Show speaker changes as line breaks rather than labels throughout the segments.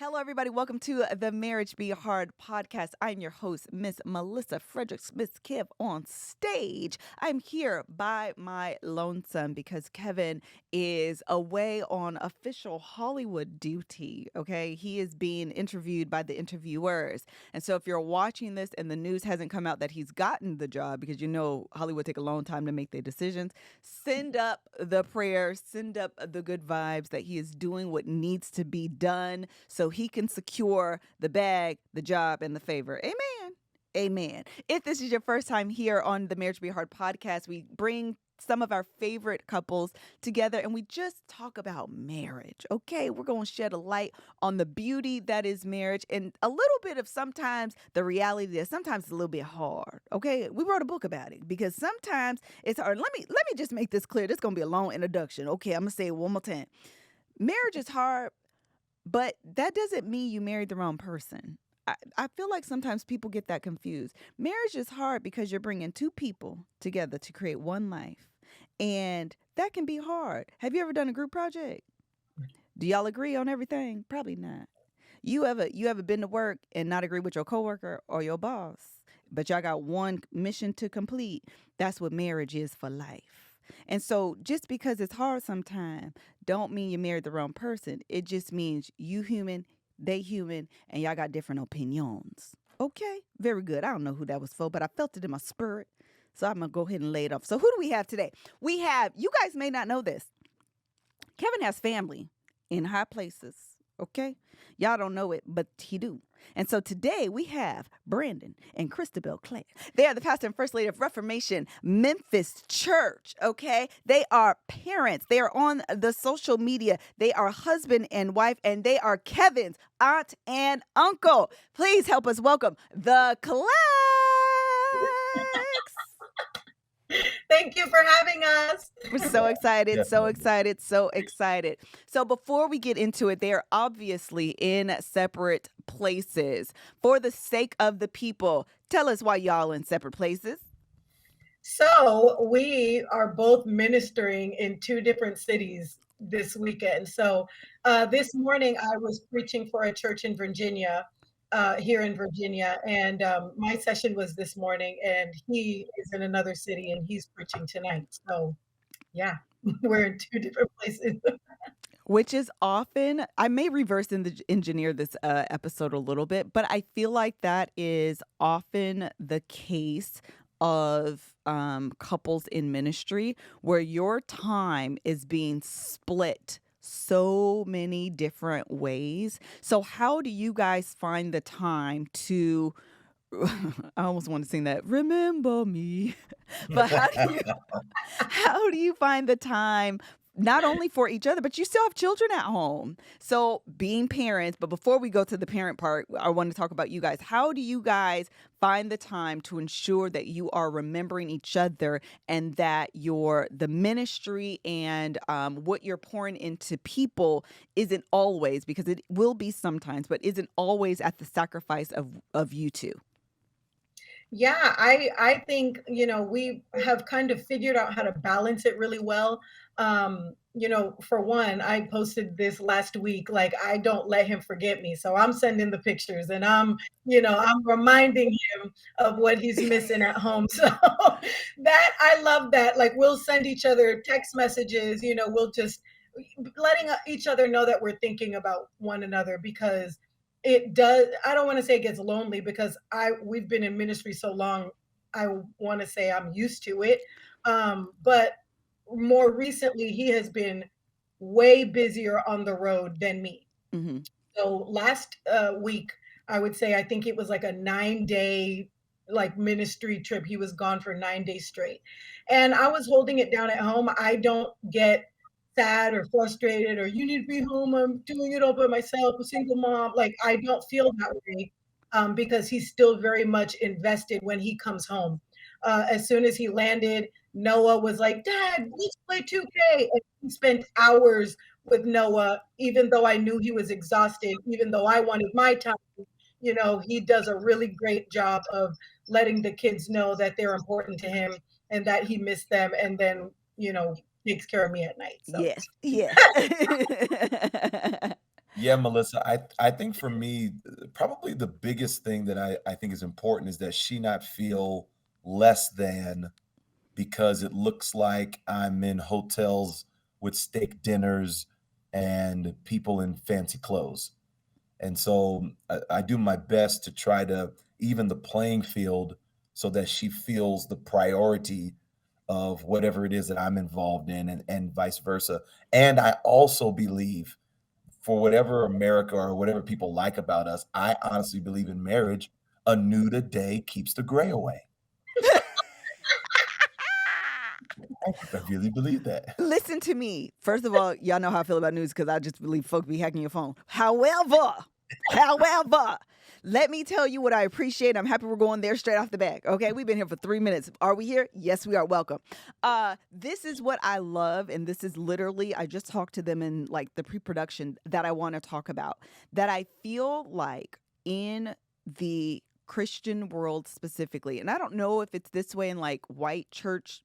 Hello, everybody. Welcome to the Marriage Be Hard podcast. I'm your host, Miss Melissa Fredericks, MrsKev on stage. I'm here by my lonesome because Kevin is away on official Hollywood duty. Okay. He is being interviewed by the interviewers. And so if you're watching this and the news hasn't come out that he's gotten the job, because you know Hollywood take a long time to make their decisions, send up the prayers, send up the good vibes that he is doing what needs to be done so he can secure the bag, the job, and the favor. Amen. Amen. If this is your first time here on the Marriage Be Hard podcast, we bring some of our favorite couples together and we just talk about marriage. Okay, we're going to shed a light on the beauty that is marriage and a little bit of sometimes the reality that sometimes it's a little bit hard. Okay, we wrote a book about it because sometimes it's hard. Let me just make this clear. This is going to be a long introduction. Okay, I'm going to say it one more time. Marriage is hard, but that doesn't mean you married the wrong person. I feel like sometimes people get that confused. Marriage is hard because you're bringing two people together to create one life. And that can be hard. Have you ever done a group project? Do y'all agree on everything? Probably not. You ever been to work and not agree with your coworker or your boss, but y'all got one mission to complete? That's what marriage is for life. And so just because it's hard sometimes don't mean you married the wrong person. It just means you human, they human, and y'all got different opinions. Okay, very good. I don't know who that was for, but I felt it in my spirit. So I'm going to go ahead and lay it off. So who do we have today? We have, you guys may not know this, Kevin has family in high places. Okay, y'all don't know it, but he do. And so today we have Brandon and Cristabel Clack. They are the pastor and first lady of Reformation Memphis Church. Okay, they are parents. They are on the social media. They are husband and wife, and they are Kevin's aunt and uncle. Please help us welcome the Clacks.
Thank you for having us.
We're so excited, so excited, so excited. So before we get into it, they are obviously in separate places. For the sake of the people, tell us why y'all in separate places.
So we are both ministering in two different cities this weekend. So this morning I was preaching for a church in Virginia, here in Virginia, and my session was this morning, and he is in another city and he's preaching tonight. So yeah, we're in two different places.
Which is often, I may reverse engineer this episode a little bit, but I feel like that is often the case of couples in ministry where your time is being split so many different ways. So how do you guys find the time to I almost want to sing that remember me. But how do you find the time not only for each other, but you still have children at home. So being parents, but before we go to the parent part, I want to talk about you guys. How do you guys find the time to ensure that you are remembering each other and that the ministry and what you're pouring into people isn't always, because it will be sometimes, but isn't always at the sacrifice of you two?
Yeah, I think, we have kind of figured out how to balance it really well. For one, I posted this last week, like I don't let him forget me. So I'm sending the pictures and I'm reminding him of what he's missing at home. So that I love that. Like we'll send each other text messages, we'll just letting each other know that we're thinking about one another because it does. I don't want to say it gets lonely because we've been in ministry so long. I want to say I'm used to it. But more recently, he has been way busier on the road than me.
Mm-hmm.
So last week, I would say, I think it was like a 9-day like ministry trip. He was gone for 9 days straight. And I was holding it down at home. I don't get sad or frustrated or you need to be home. I'm doing it all by myself, a single mom. Like I don't feel that way because he's still very much invested when he comes home. As soon as he landed, Noah was like, Dad, let's play 2K. And he spent hours with Noah, even though I knew he was exhausted, even though I wanted my time. He does a really great job of letting the kids know that they're important to him and that he missed them. And then, takes care of me at night. So
Yes, yes.
Yeah, Melissa, I think for me, probably the biggest thing that I think is important is that she not feel less than because it looks like I'm in hotels with steak dinners and people in fancy clothes. And so I do my best to try to even the playing field so that she feels the priority of whatever it is that I'm involved in and vice versa. And I also believe for whatever America or whatever people like about us, I honestly believe in marriage. A nude a day keeps the gray away. I really believe that.
Listen to me. First of all, y'all know how I feel about news because I just believe folk be hacking your phone. However, let me tell you what I appreciate. I'm happy we're going there straight off the bat. Okay, we've been here for 3 minutes. Are we here? Yes, we are. Welcome. This is what I love, and this is literally I just talked to them in like the pre-production that I want to talk about. That I feel like in the Christian world specifically, and I don't know if it's this way in like white church,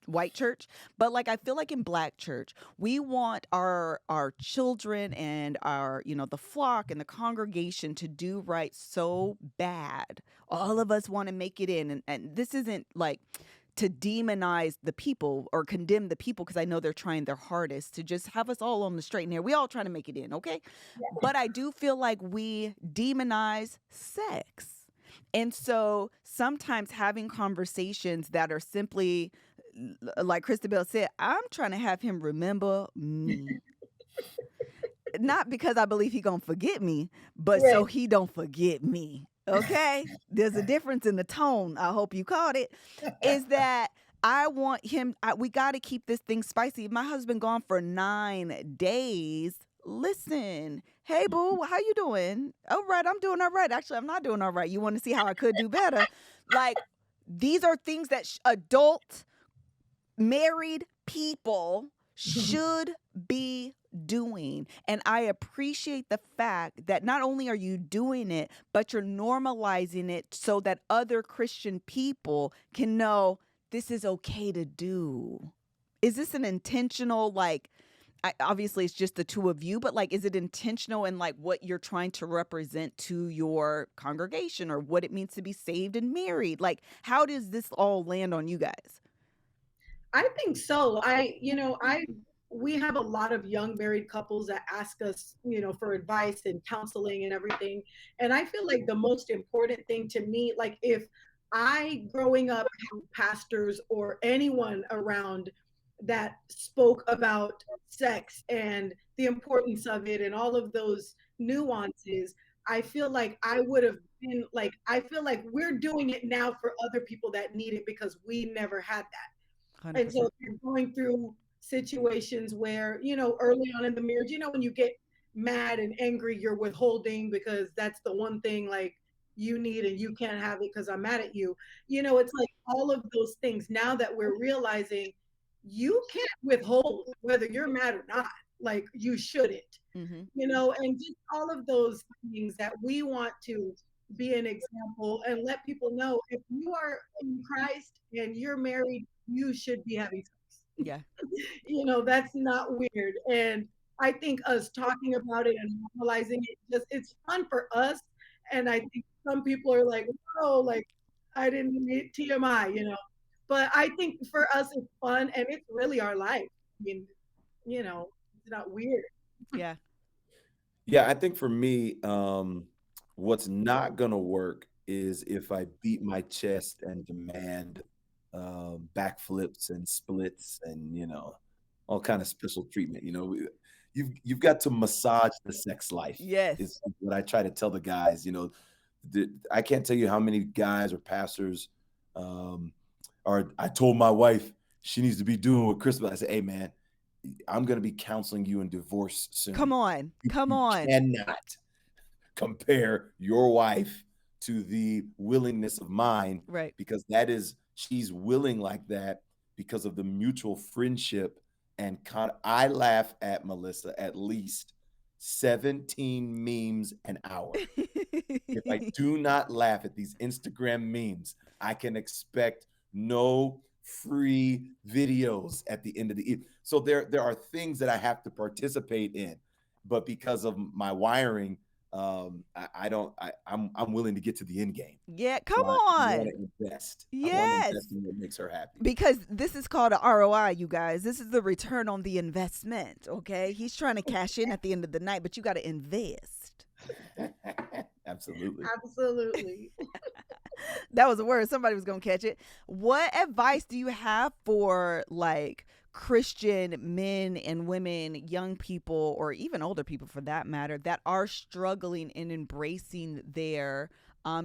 white church, but like I feel like in black church we want our children and our the flock and the congregation to do right so bad. All of us want to make it in, and this isn't like to demonize the people or condemn the people because I know they're trying their hardest to just have us all on the straight and narrow. We all trying to make it in, okay? But I do feel like we demonize sex. And so sometimes having conversations that are simply like Cristabel said, I'm trying to have him remember me. Not because I believe he gonna forget me, but so
Right.
he don't forget me. Okay? There's a difference in the tone. I hope you caught it. Is that I want him we got to keep this thing spicy. My husband gone for 9 days. Listen, hey boo, how you doing? All right, I'm doing all right. Actually, I'm not doing all right. You want to see how I could do better? Like these are things that adult married people should be doing. And I appreciate the fact that not only are you doing it, but you're normalizing it so that other Christian people can know this is okay to do. Is this an intentional, like, obviously it's just the two of you, but like, is it intentional in like what you're trying to represent to your congregation or what it means to be saved and married? Like, how does this all land on you guys?
I think so. We have a lot of young married couples that ask us, for advice and counseling and everything. And I feel like the most important thing to me, like if I growing up had pastors or anyone around that spoke about sex and the importance of it and all of those nuances, I feel like I would have been like, I feel like we're doing it now for other people that need it because we never had that. And so
100%.
if you're going through situations where, early on in the marriage, when you get mad and angry, you're withholding because that's the one thing like you need and you can't have it because I'm mad at you. It's like all of those things now that we're realizing you can't withhold whether you're mad or not. Like you shouldn't,
Mhm.
and just all of those things that we want to be an example and let people know if you are in Christ and you're married, you should be having sex.
Yeah.
That's not weird. And I think us talking about it and normalizing it just it's fun for us. And I think some people are like, oh, like I didn't need TMI. But I think for us it's fun and it's really our life. I mean, it's not weird.
Yeah.
Yeah, I think for me, what's not gonna work is if I beat my chest and demand, backflips and splits and, all kind of special treatment, you've got to massage the sex life
Yes.
is what I try to tell the guys, I can't tell you how many guys or pastors, um, I told my wife she needs to be doing what Chris. I said, "Hey, man, I'm gonna be counseling you in divorce
Come
soon.
on. Come
You
on.
cannot compare your wife to the willingness of mine
Right.
because she's willing like that because of the mutual friendship and I laugh at Melissa at least 17 memes an hour. If I do not laugh at these Instagram memes, I can expect no free videos at the end of the so there are things that I have to participate in. but because of my wiring, I don't. I'm willing to get to the end game.
Yeah,
So
come
I want
on.
to invest. I want to
Yes.
invest in what makes her happy.
Because this is called a ROI, you guys. This is the return on the investment, okay? He's trying to cash in at the end of the night, but you got to invest.
Absolutely.
Absolutely.
That was a word. Somebody was going to catch it. What advice do you have for like Christian men and women, young people, or even older people for that matter, that are struggling in embracing their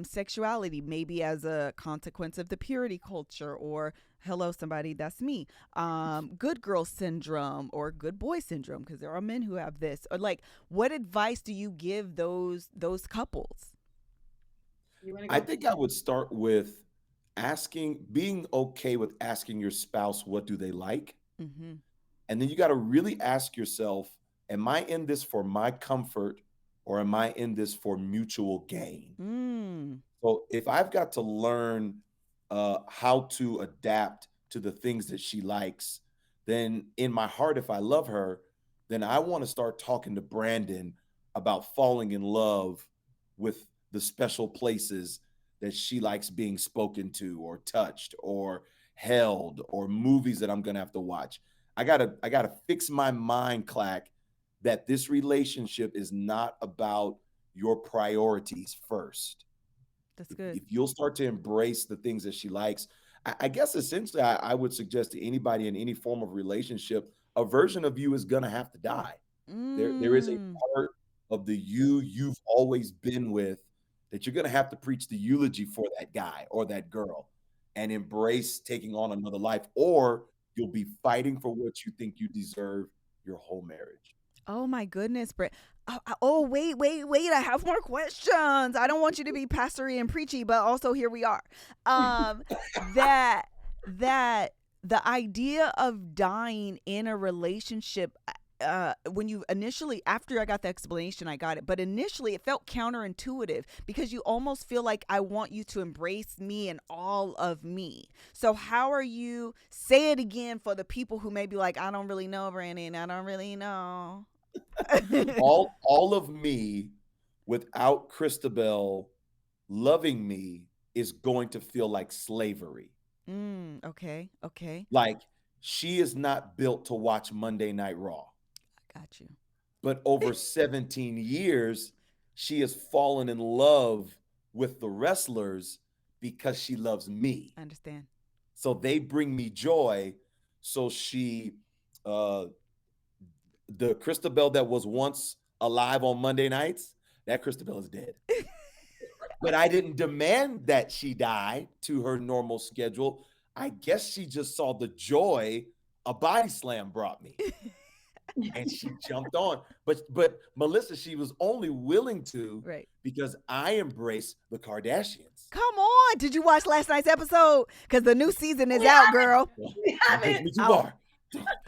sexuality, maybe as a consequence of the purity culture, or hello, somebody, that's me, good girl syndrome or good boy syndrome, because there are men who have this. Or like, what advice do you give those couples?
You want to
I
go?
think I would start with being okay with asking your spouse what do they like,
Mm-hmm.
and then you got to really ask yourself, am I in this for my comfort or am I in this for mutual gain?
Mm.
So if I've got to learn how to adapt to the things that she likes, then in my heart, if I love her, then I want to start talking to Brandon about falling in love with the special places that she likes being spoken to or touched or held, or movies that I'm gonna have to watch. I gotta fix my mind, Clack, that this relationship is not about your priorities first.
That's
if,
good.
if you'll start to embrace the things that she likes, I guess essentially I would suggest to anybody in any form of relationship, a version of you is gonna have to die. There is a
Mm.
part of the you've always been with that you're gonna have to preach the eulogy for that guy or that girl and embrace taking on another life, or you'll be fighting for what you think you deserve your whole marriage.
Oh my goodness, Brett. Oh, wait. I have more questions. I don't want you to be pastory and preachy, but also here we are. Um, that that the idea of dying in a relationship, when you initially, after I got the explanation, I got it, but initially it felt counterintuitive because you almost feel like I want you to embrace me and all of me. So how are you, say it again for the people who may be like, I don't really know, Brandon, I don't really know.
All of me without Cristabel loving me is going to feel like slavery.
Okay.
Like, she is not built to watch Monday Night Raw.
I got you.
But over 17 years, she has fallen in love with the wrestlers because she loves me.
I understand.
So they bring me joy. So uh, the Cristabel that was once alive on Monday nights, that Cristabel is dead. But I didn't demand that she die to her normal schedule. I guess she just saw the joy a body slam brought me, and she jumped on. But Melissa, she was only willing to
Right.
because I embrace the Kardashians.
Come on. Did you watch last night's episode? Because the new season is
We
out,
haven't.
girl.
We
Don't take
haven't.
me too
Oh,
far.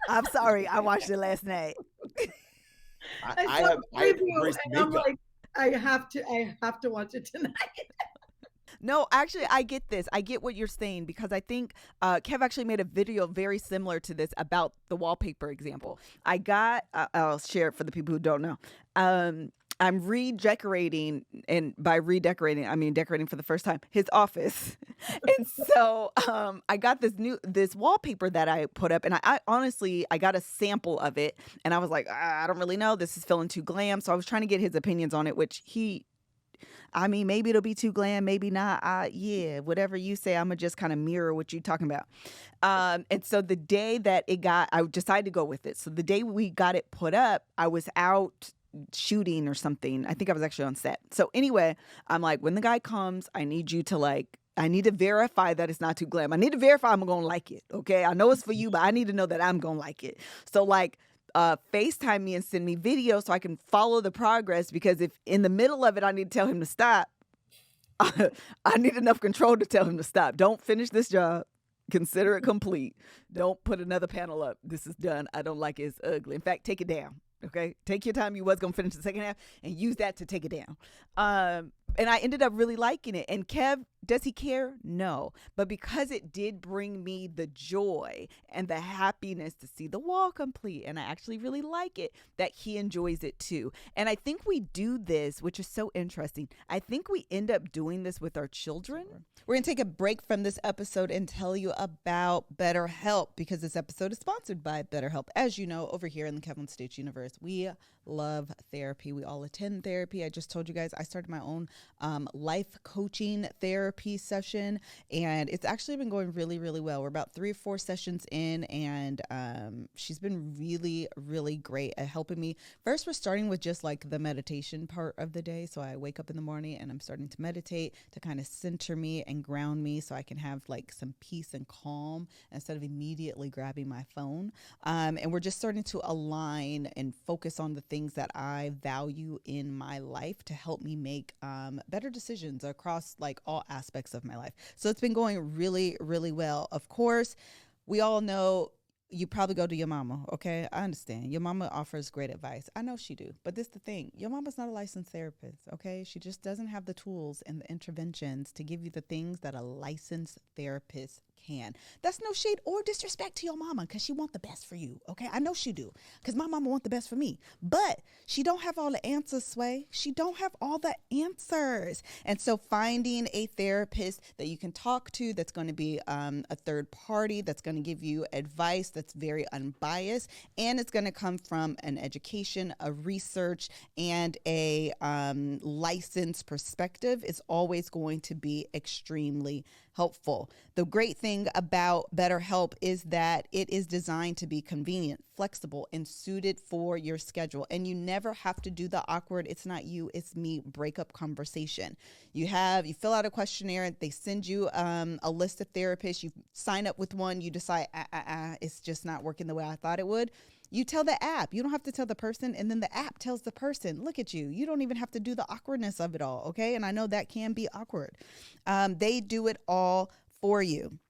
I'm sorry. I watched it last night.
I
I
saw
have
the
I have
preview
embraced
and I'm
makeup.
like, I have to watch it tonight.
No, actually, I get this. I get what you're saying because I think Kev actually made a video very similar to this about the wallpaper example. I'll share it for the people who don't know. I'm redecorating, and by redecorating, I mean decorating for the first time, his office. And so I got this wallpaper that I put up, and I honestly, I got a sample of it, and I was like, I don't really know. This is feeling too glam. So I was trying to get his opinions on it, which I mean, maybe it'll be too glam, maybe not. Yeah, whatever you say, I'm gonna just kind of mirror what you're talking about. And so the day that I decided to go with it. So the day we got it put up, I was out shooting or something. I think I was actually on set. So anyway, I'm like, when the guy comes, I need to verify that it's not too glam. I need to verify I'm gonna like it. Okay, I know it's for you, but I need to know that I'm gonna like it. So like, FaceTime me and send me video so I can follow the progress, because if in the middle of it I need to tell him to stop, I need enough control to tell him to stop. Don't finish this job. Consider it complete. Don't put another panel up. This is done. I don't like it. It's ugly. In fact, take it down. Okay? Take your time. You was going to finish the second half and use that to take it down. And I ended up really liking it. And Kev Does he care? No. But because it did bring me the joy and the happiness to see the wall complete, and I actually really like it, that he enjoys it too. And I think we do this, which is so interesting. I think we end up doing this with our children. We're going to take a break from this episode and tell you about BetterHelp, because this episode is sponsored by BetterHelp. As you know, over here in the Kevin Stage universe, we love therapy. We all attend therapy. I just told you guys I started my own life coaching therapy session, and it's actually been going really, really well. We're about 3 or 4 sessions in, and she's been really, really great at helping me. First, we're starting with just like the meditation part of the day. So I wake up in the morning and I'm starting to meditate to kind of center me and ground me so I can have like some peace and calm instead of immediately grabbing my phone. And we're just starting to align and focus on the things that I value in my life to help me make better decisions across like all aspects of my life. So it's been going really, really well. Of course, we all know you probably go to your mama, okay? I understand. Your mama offers great advice. I know she do. But this is the thing. Your mama's not a licensed therapist, okay? She just doesn't have the tools and the interventions to give you the things that a licensed therapist can. That's no shade or disrespect to your mama, because she want the best for you, okay? I know she do, because my mama want the best for me. But she don't have all the answers, Sway. She don't have all the answers. And so finding a therapist that you can talk to that's going to be a third party, that's going to give you advice that's very unbiased, and it's going to come from an education, a research, and a licensed perspective is always going to be extremely helpful. The great thing about BetterHelp is that it is designed to be convenient, flexible, and suited for your schedule. And you never have to do the awkward, it's not you, it's me breakup conversation. You fill out a questionnaire, they send you a list of therapists, you sign up with one, you decide, it's just not working the way I thought it would. You tell the app. You don't have to tell the person, and then the app tells the person, look at you. You don't even have to do the awkwardness of it all, okay? And I know that can be awkward. They do it all for you.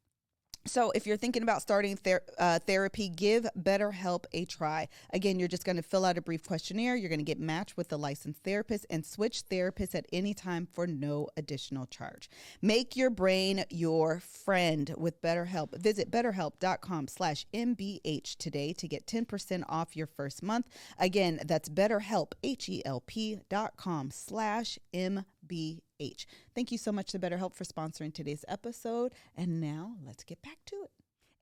So if you're thinking about starting therapy, give BetterHelp a try. Again, you're just going to fill out a brief questionnaire. You're going to get matched with a licensed therapist and switch therapists at any time for no additional charge. Make your brain your friend with BetterHelp. Visit BetterHelp.com/MBH today to get 10% off your first month. Again, that's BetterHelp, HELP.com/MBH. Thank you so much to BetterHelp for sponsoring today's episode. And now let's get back to it.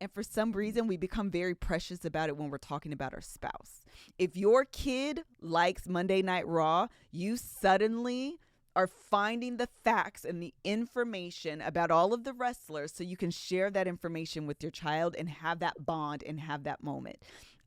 And for some reason, we become very precious about it when we're talking about our spouse. If your kid likes Monday Night Raw, you suddenly are finding the facts and the information about all of the wrestlers so you can share that information with your child and have that bond and have that moment.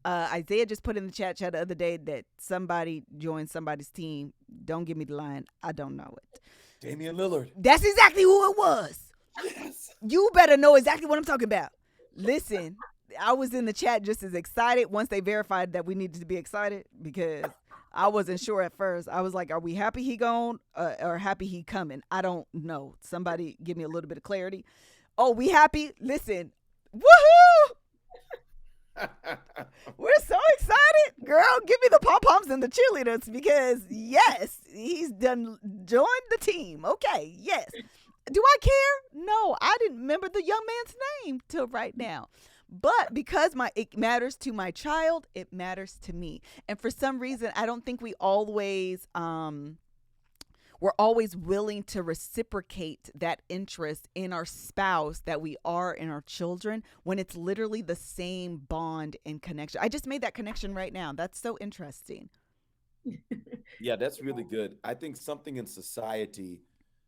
Isaiah just put in the chat the other day that somebody joined somebody's team. Don't give me the line. I don't know it.
Damian Lillard.
That's exactly who it was.
Yes.
You better know exactly what I'm talking about. Listen, I was in the chat just as excited once they verified that we needed to be excited, because I wasn't sure at first. I was like, are we happy he gone or happy he coming? I don't know. Somebody give me a little bit of clarity. Oh, we happy? Listen. Woohoo! We're so excited. Girl, give me the pom-poms and the cheerleaders, because yes, he's done joined the team. Okay, yes. Do I care? No, I didn't remember the young man's name till right now. But because it matters to my child, it matters to me. And for some reason, I don't think we're always willing to reciprocate that interest in our spouse that we are in our children, when it's literally the same bond and connection. I just made that connection right now. That's so interesting.
Yeah, that's really good. I think something in society,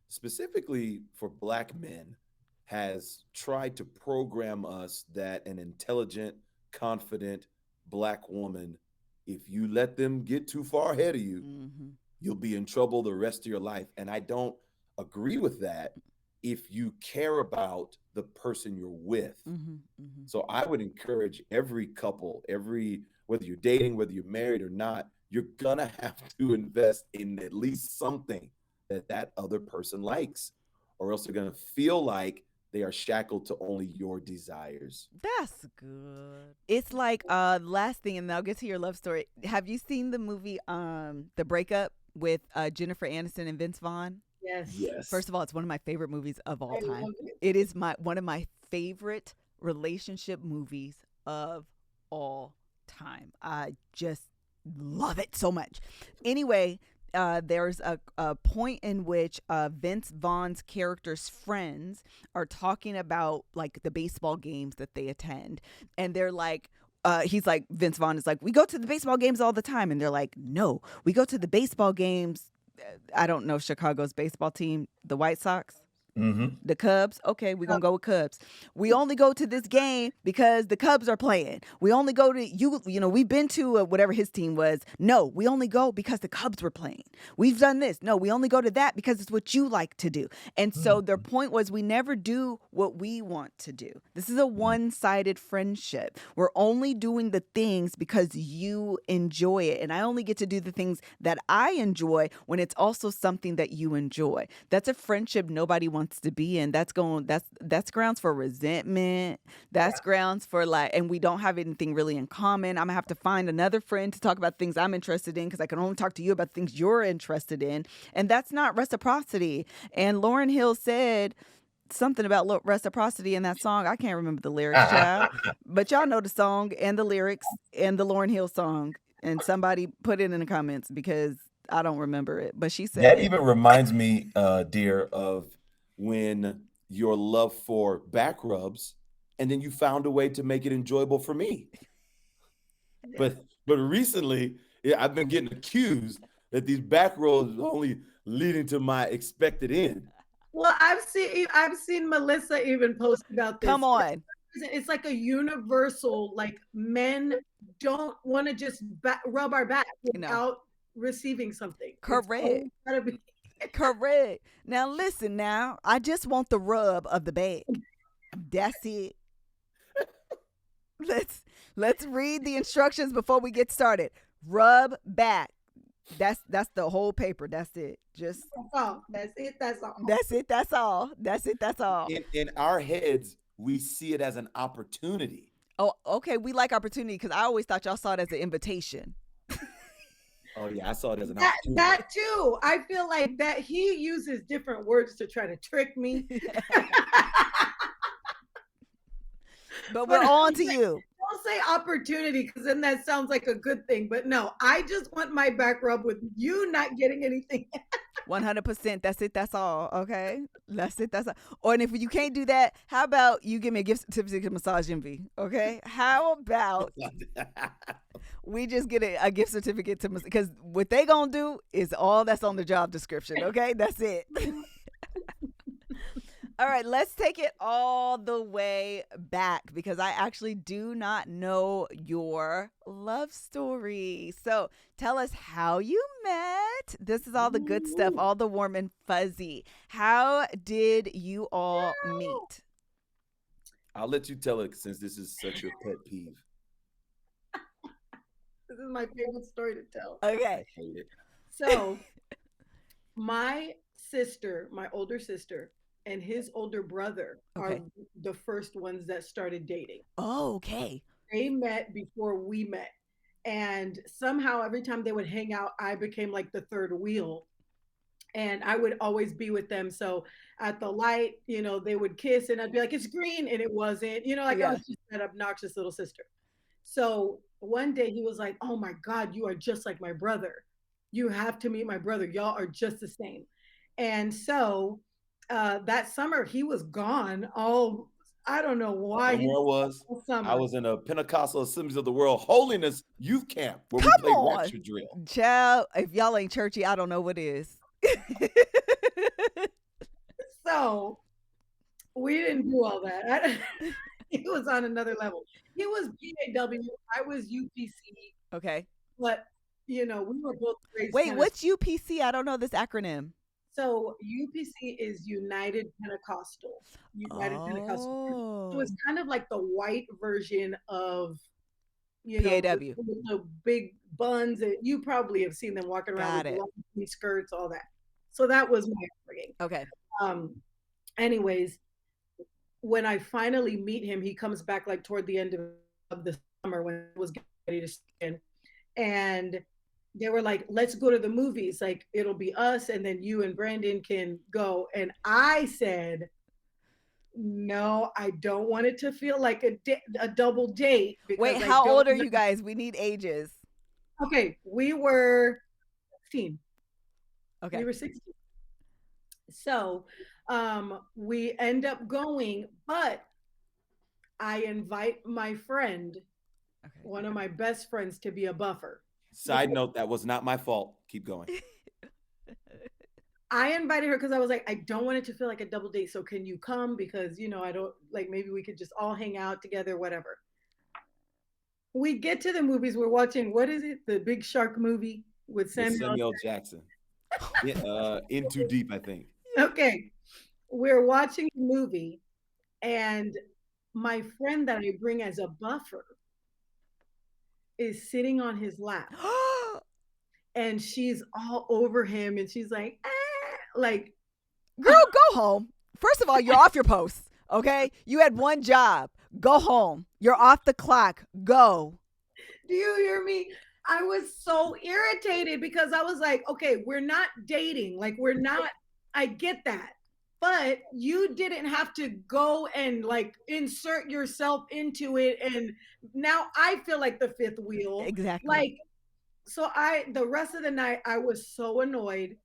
specifically for Black men, has tried to program us that an intelligent, confident Black woman, if you let them get too far ahead of you, you'll be in trouble the rest of your life. And I don't agree with that if you care about the person you're with. So I would encourage every couple, whether you're dating, whether you're married or not, you're gonna have to invest in at least something that other person likes, or else they're gonna feel like they are shackled to only your desires.
That's good. It's like last thing, and then I'll get to your love story. Have you seen the movie The Breakup with Jennifer Aniston and Vince Vaughn?
Yes.
Yes.
First of all, it's one of my favorite movies of all
I
time.
love it.
It is one of my favorite relationship movies of all time. I just love it so much. Anyway, there's a point in which Vince Vaughn's character's friends are talking about like the baseball games that they attend, and they're like, he's like, Vince Vaughn is like, we go to the baseball games all the time, and they're like, no, we go to the baseball games. I don't know Chicago's baseball team, the White Sox.
Mm-hmm.
The Cubs? Okay, we're gonna go with Cubs. We only go to this game because the Cubs are playing. We only go to you know, we've been to whatever his team was. No, we only go because the Cubs were playing. We've done this. No, we only go to that because it's what you like to do. And so their point was we never do what we want to do. This is a one-sided friendship. We're only doing the things because you enjoy it. And I only get to do the things that I enjoy when it's also something that you enjoy. That's a friendship nobody wants to be in. That's grounds for resentment. That's grounds for like, and we don't have anything really in common. I'm gonna have to find another friend to talk about things I'm interested in because I can only talk to you about things you're interested in, and that's not reciprocity. And Lauryn Hill said something about reciprocity in that song. I can't remember the lyrics, child, but y'all know the song and the lyrics and the Lauryn Hill song. And somebody put it in the comments because I don't remember it, but she said
That
it.
even reminds me, dear, of when your love for back rubs, and then you found a way to make it enjoyable for me. But recently, yeah, I've been getting accused that these back rubs are only leading to my expected end.
Well, I've seen Melissa even post about this.
Come on.
It's like a universal, like men don't want to just rub our back
No.
without receiving something.
Correct. Correct. Now listen now. I just want the rub of the back. That's it. Let's read the instructions before we get started. Rub back. That's the whole paper. That's it. Just
That's it. That's all.
that's it. That's all. That's it. That's all.
In our heads, we see it as an opportunity.
Oh, okay. We like opportunity because I always thought y'all saw it as an invitation.
Oh yeah, I saw it as an opportunity.
That too. I feel like that he uses different words to try to trick me.
But we're on to you.
Don't say opportunity because then that sounds like a good thing. But no, I just want my back rub with you not getting anything.
100%. That's it. That's all. Okay. That's it. That's all. Or and if you can't do that, how about you give me a gift certificate to Massage Envy? Okay. How about we just get a gift certificate to, because what they gonna do is all that's on the job description. Okay. That's it. All right, let's take it all the way back because I actually do not know your love story. So tell us how you met. This is all the good stuff, all the warm and fuzzy. How did you all meet?
I'll let you tell it since this is such a pet peeve.
This is my favorite story to tell.
Okay.
I hate it.
So my sister, my older sister, and his older brother are the first ones that started dating.
Oh, okay.
They met before we met. And somehow every time they would hang out, I became like the third wheel. And I would always be with them. So at the light, they would kiss and I'd be like, it's green. And it wasn't, I was just that obnoxious little sister. So one day he was like, oh my God, you are just like my brother. You have to meet my brother. Y'all are just the same. And so that summer he was gone. Oh, I don't know why.
Where I was in a Pentecostal Assemblies of the World Holiness Youth Camp where we played rapture drill.
Child, if y'all ain't churchy, I don't know what is.
So we didn't do all that. He was on another level. He was PAW. I was UPC.
Okay.
But we were both raised.
Wait, what's UPC? I don't know this acronym.
So UPC is United Pentecostal. Pentecostal. So it's kind of like the white version of
PAW.
The big buns. You probably have seen them walking around with long skirts, all that. So that was my upbringing.
Okay.
Anyways, when I finally meet him, he comes back like toward the end of the summer when it was getting ready to stand. And they were like, let's go to the movies. Like, it'll be us, and then you and Brandon can go. And I said, no, I don't want it to feel like a double date
Wait,
because I
how
don't
old are
know.
you guys? We need ages.
Okay, we were 16. We
Okay.
were 16. So we end up going, but I invite my friend,
Okay.
one of my best friends, to be a buffer.
Side note, that was not my fault. Keep going.
I invited her because I was like, I don't want it to feel like a double date. So can you come? Because, I don't like, maybe we could just all hang out together, whatever. We get to the movies. We're watching, what is it? The Big Shark movie with
With
Samuel.
Samuel Jackson. In Too Deep, I think.
Okay. We're watching the movie, and my friend that I bring as a buffer is sitting on his lap, and she's all over him, and she's like, like,
Girl, go home. First of all, you're off your post. Okay, you had one job. Go home. You're off the clock. Go.
do you hear me? I was so irritated because I was like, okay, we're not dating. Like, we're not, I get that. But you didn't have to go and like insert yourself into it. And now I feel like the fifth wheel.
Exactly.
Like, so the rest of the night, I was so annoyed. He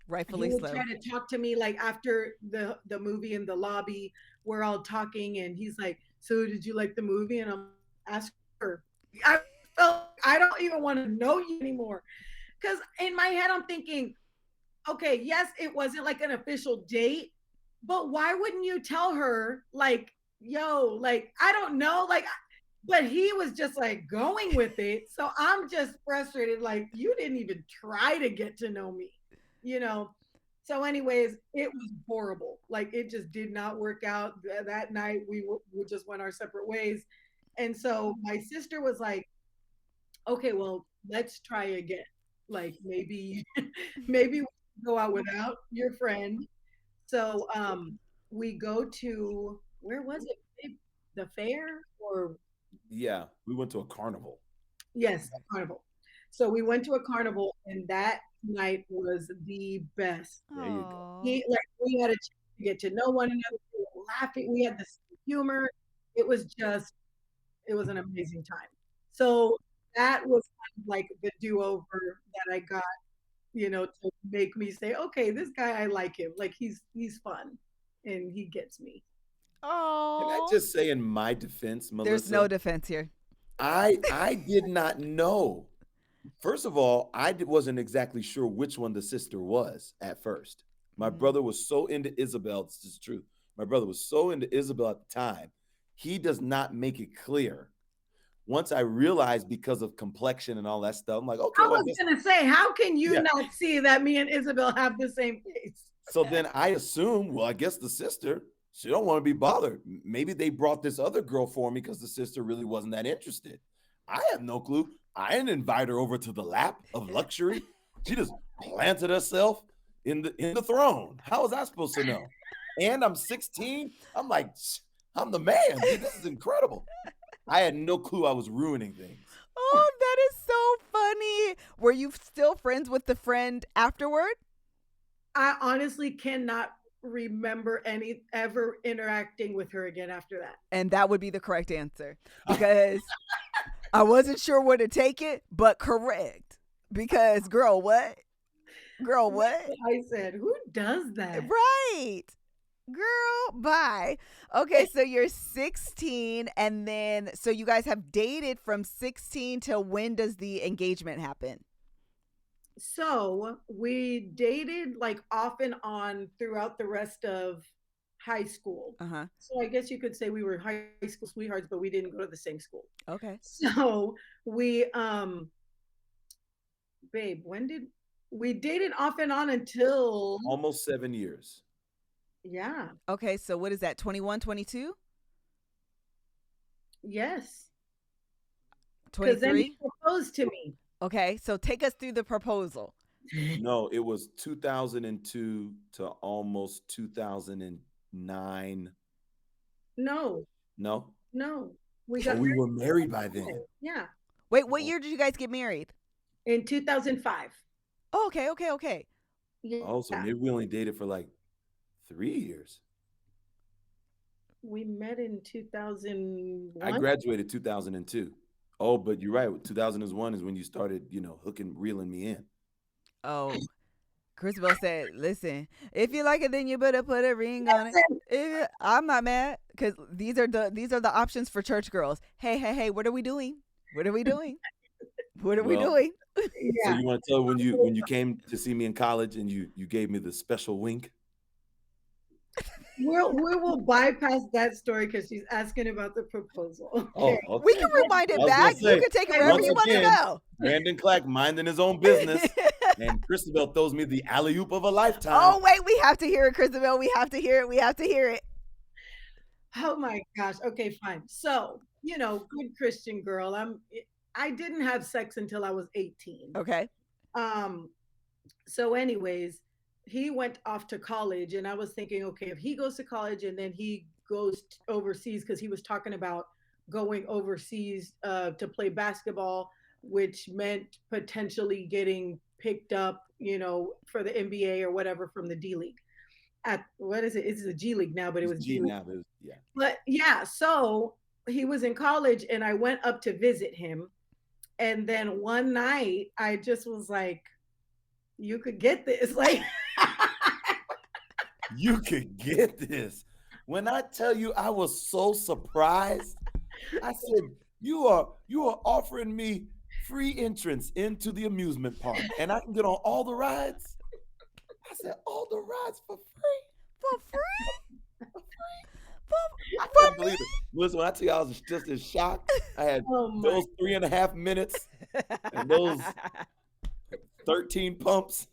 Rightfully
would
so.
try to talk to me like after the movie in the lobby, we're all talking, and he's like, so did you like the movie? And I'm asking her. I felt I don't even want to know you anymore. Because in my head I'm thinking, okay, yes, it wasn't like an official date, but why wouldn't you tell her, like, yo, like, I don't know, like, but he was just like going with it. So I'm just frustrated, like, you didn't even try to get to know me, you know. So, anyways, it was horrible. Like, it just did not work out. That night we just went our separate ways. And so my sister was like, okay, well, let's try again. Like, maybe maybe we can go out without your friend. So we go to, where was it? The fair, or
Yeah, we went to a carnival.
yes, a carnival. So we went to a carnival, and that night was the best.
There you go.
Oh.
We had a chance to get to know one another. We were laughing. We had this humor. It was just, it was an amazing time. So that was kind of like the do over that I got, to make me say, okay, this guy, I like him. Like, he's fun, and he gets me.
Can I
Oh.
just say in my defense,
There's no
Melissa,
defense here.
I did not know. First of all, wasn't exactly sure which one the sister was at first. My
Mhm.
brother was so into Isabel. This is true. My brother was so into Isabel at the time. He does not make it clear. Once I realized because of complexion and all that stuff, I'm like, okay,
I
well, I
was
guess,
gonna say, how can you
yeah.
not see that me and Isabel have the same face?
So then I assumed, well, I guess the sister, she don't want to be bothered. Maybe they brought this other girl for me because the sister really wasn't that interested. I have no clue. I didn't invite her over to the lap of luxury. She just planted herself in the throne. How was I supposed to know? And I'm 16. I'm like, I'm the man. This is incredible. I had no clue I was ruining things.
Oh, that is so funny. Were you still friends with the friend afterward?
I honestly cannot remember any ever interacting with her again after that.
And that would be the correct answer because I wasn't sure where to take it, but correct. Because, girl, what? Girl, what?
I said, who does that?
Right. Girl, bye. Okay, so you're 16, and then, so you guys have dated from 16 till when does the engagement happen?
So we dated like off and on throughout the rest of high school.
Uh huh.
So I guess you could say we were high school sweethearts, but we didn't go to the same school.
Okay.
So we, babe, when did we dated off and on until,
Almost 7 years.
yeah,
Okay, so what is that, 21, 22,
yes, because then he
23?
proposed to me.
Okay, so take us through the proposal.
No, it was 2002 to almost 2009.
No,
No?
no, we
Oh,
got
we
married.
were married by then.
Yeah,
Wait, what
Oh,
year did you guys get married?
In 2005.
Oh, okay.
Oh, so
Yeah.
maybe we only dated for like 3 years.
We met in
I
2001.
graduated 2002. Oh, but you're right. 2001 is when you started, hooking, reeling me in.
Oh, Cristabel said, "Listen, if you like it, then you better put a ring on it." I'm not mad because these are the options for church girls. Hey, what are we doing? What are we doing? What are we
Well,
doing?
so
Yeah.
you want to tell when you came to see me in college and you gave me the special wink?
We will bypass that story because she's asking about the proposal. Okay.
Oh,
We
okay.
can rewind
I
it
was gonna
back. You
say,
can take it wherever
once
you want
again,
to
Brandon Clack minding his own business,
go.
and Cristabel throws me the alley oop of a lifetime.
Oh wait, we have to hear it, Cristabel. We have to hear it. We have to hear it.
Oh my gosh. Okay, fine. So, good Christian girl. I didn't have sex until I was 18.
Okay.
Um, so anyways, he went off to college and I was thinking, okay, if he goes to college and then he goes overseas because he was talking about going overseas to play basketball, which meant potentially getting picked up, for the NBA or whatever from the D League. At what is it? It's the G League now, but it
It's
was
G
D League.
now, but yeah.
But yeah, so he was in college and I went up to visit him. And then one night I just was like, you could get this. Like,
You could get this. When I tell you I was so surprised, I said, you are offering me free entrance into the amusement park and I can get on all the rides. I said, all the rides for free.
For free?
I
For
couldn't believe it. Listen, when I tell you I was just as shocked, I had
oh my.
those 3.5 minutes
me?
and those 13 pumps.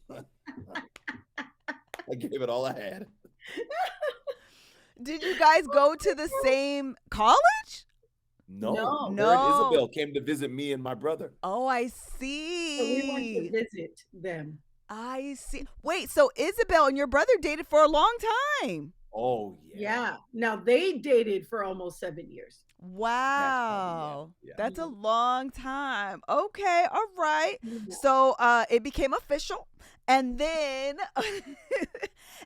I gave it all I had.
Did you guys go to the same college?
No,
No.
her and
No.
Isabel came to visit me and my brother.
Oh, I
So we went to
see.
visit them.
I see. Wait, so Isabel and your brother dated for a long time.
Oh yeah,
Yeah. Now they dated for almost 7 years.
that's probably
Wow.
yeah.
That's a
Mhm.
long time. Okay, all right.
Yeah.
So it became official. And then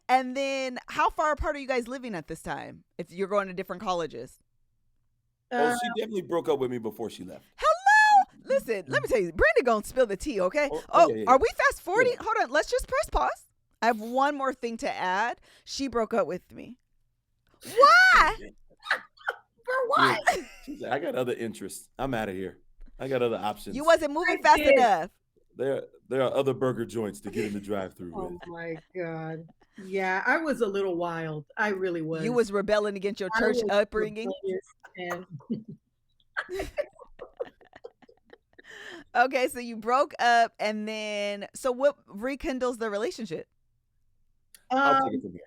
and then how far apart are you guys living at this time? If you're going to different colleges?
Oh,
Uh,
she definitely broke up with me before she left.
Hello? Listen, let me tell you, Brandon gonna spill the tea, okay?
Oh,
Oh,
yeah, yeah,
are
yeah.
we fast
Go
forwarding?
ahead.
Hold on, let's just press pause. I have one more thing to add. She broke up with me. Why?
for
Yeah,
what?
she said, I got other interests. I'm out of here. I got other
You
options.
wasn't moving
I
fast
did.
enough.
There are other burger joints to get in the drive-through with.
Oh my God. Yeah, I was a little wild. I really was.
You was rebelling against your
I
church
was
upbringing.
rebellious and
Okay, so you broke up, and then so what rekindles the relationship?
I'll take
um
it from here.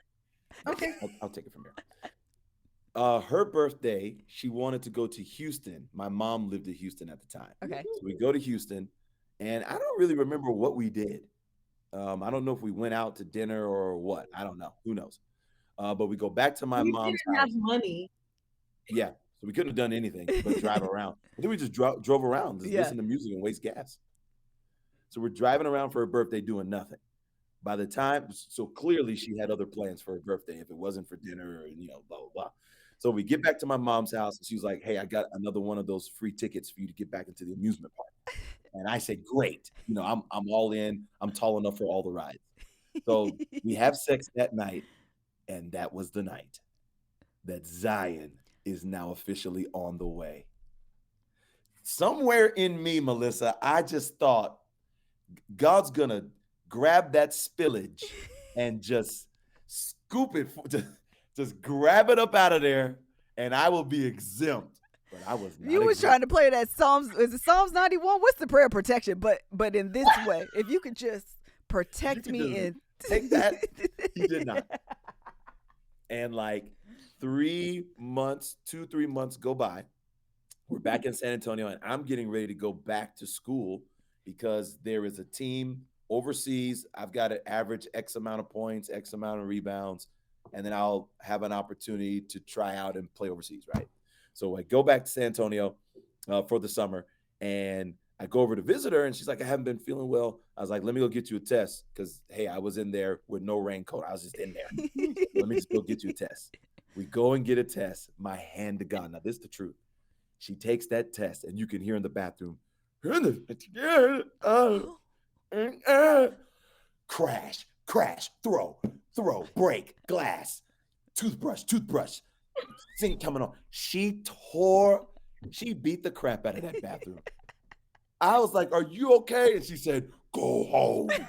okay.
I'll take it from here. Her birthday, she wanted to go to Houston. My mom lived in Houston at the time.
Okay.
So we go to Houston, and I don't really remember what we did. I don't know if we went out to dinner or what. I don't know. Who knows? But we go back to my
We
mom's
didn't have
house.
money.
Yeah. So we couldn't have done anything but drive around. I think we just drove around, just
Yeah.
listen to music and waste gas. So we're driving around for her birthday doing nothing. By the time, so clearly she had other plans for her birthday if it wasn't for dinner or, blah, blah, blah. So we get back to my mom's house and she was like, hey, I got another one of those free tickets for you to get back into the amusement park. And I said, great. I'm all in. I'm tall enough for all the rides. So we have sex that night. And that was the night that Zion is now officially on the way. Somewhere in me, Melissa, I just thought God's going to grab that spillage and just scoop it, just grab it up out of there, and I will be exempt. But I was not
You was
exempt.
trying to play that Psalms. Is it Psalms 91? What's the prayer of protection? But in this way, if you could just protect
You could
me
just
and
take that. He did not. And like 3 months, 2, 3 months go by. We're back in San Antonio, and I'm getting ready to go back to school because there is a team overseas. I've got to average X amount of points, X amount of rebounds, and then I'll have an opportunity to try out and play overseas, right? So I go back to San Antonio for the summer, and I go over to visit her, and she's like, I haven't been feeling well. I was like, let me go get you a test because, hey, I was in there with no raincoat. I was just in there. Let me just go get you a test. We go and get a test. My hand to God. Now, this is the truth. She takes that test, and you can hear in the bathroom, crash, crash, throw, break, glass, toothbrush, sink coming on. She beat the crap out of that bathroom. I was like, are you okay? And she said, go home. And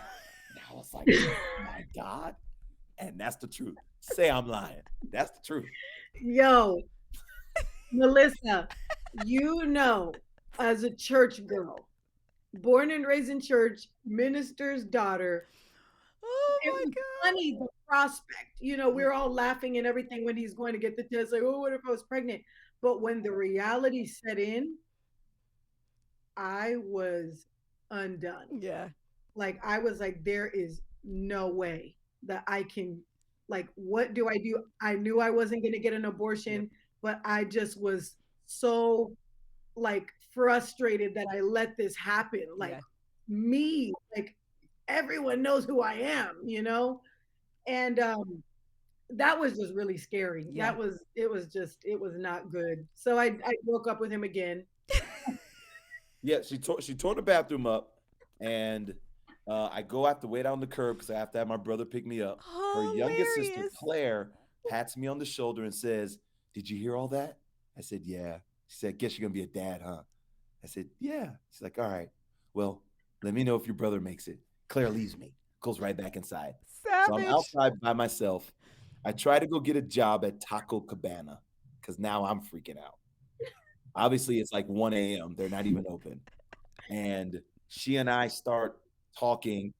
I was like, oh my God. And that's the truth. Say I'm lying. That's the truth.
Yo, Melissa, as a church girl, born and raised in church, minister's daughter,
Oh
it
my
was
God.
funny, the prospect. We were all laughing and everything when he's going to get the test, like, oh, what if I was pregnant? But when the reality set in, I was undone.
Yeah.
Like, I was like, there is no way that I can, like, what do I do? I knew I wasn't going to get an
Yep.
abortion, but I just was so, like, frustrated that I let this happen. Like,
Yeah.
me, like, everyone knows who I am. And that was just really scary.
Yeah.
It was not good. So I broke up with him again.
Yeah, she tore the bathroom up, and I go out to wait out on the curb because I have to have my brother pick me up. Her youngest sister,
Hilarious.
Claire, pats me on the shoulder and says, did you hear all that? I said, yeah. She said, guess you're gonna be a dad, huh? I said, yeah. She's like, all right. Well, let me know if your brother makes it. Claire leaves me, goes right back inside. So I'm
Savage.
outside by myself. I try to go get a job at Taco Cabana because now I'm freaking out. Obviously, it's like 1 a.m. They're not even open. And she and I start talking.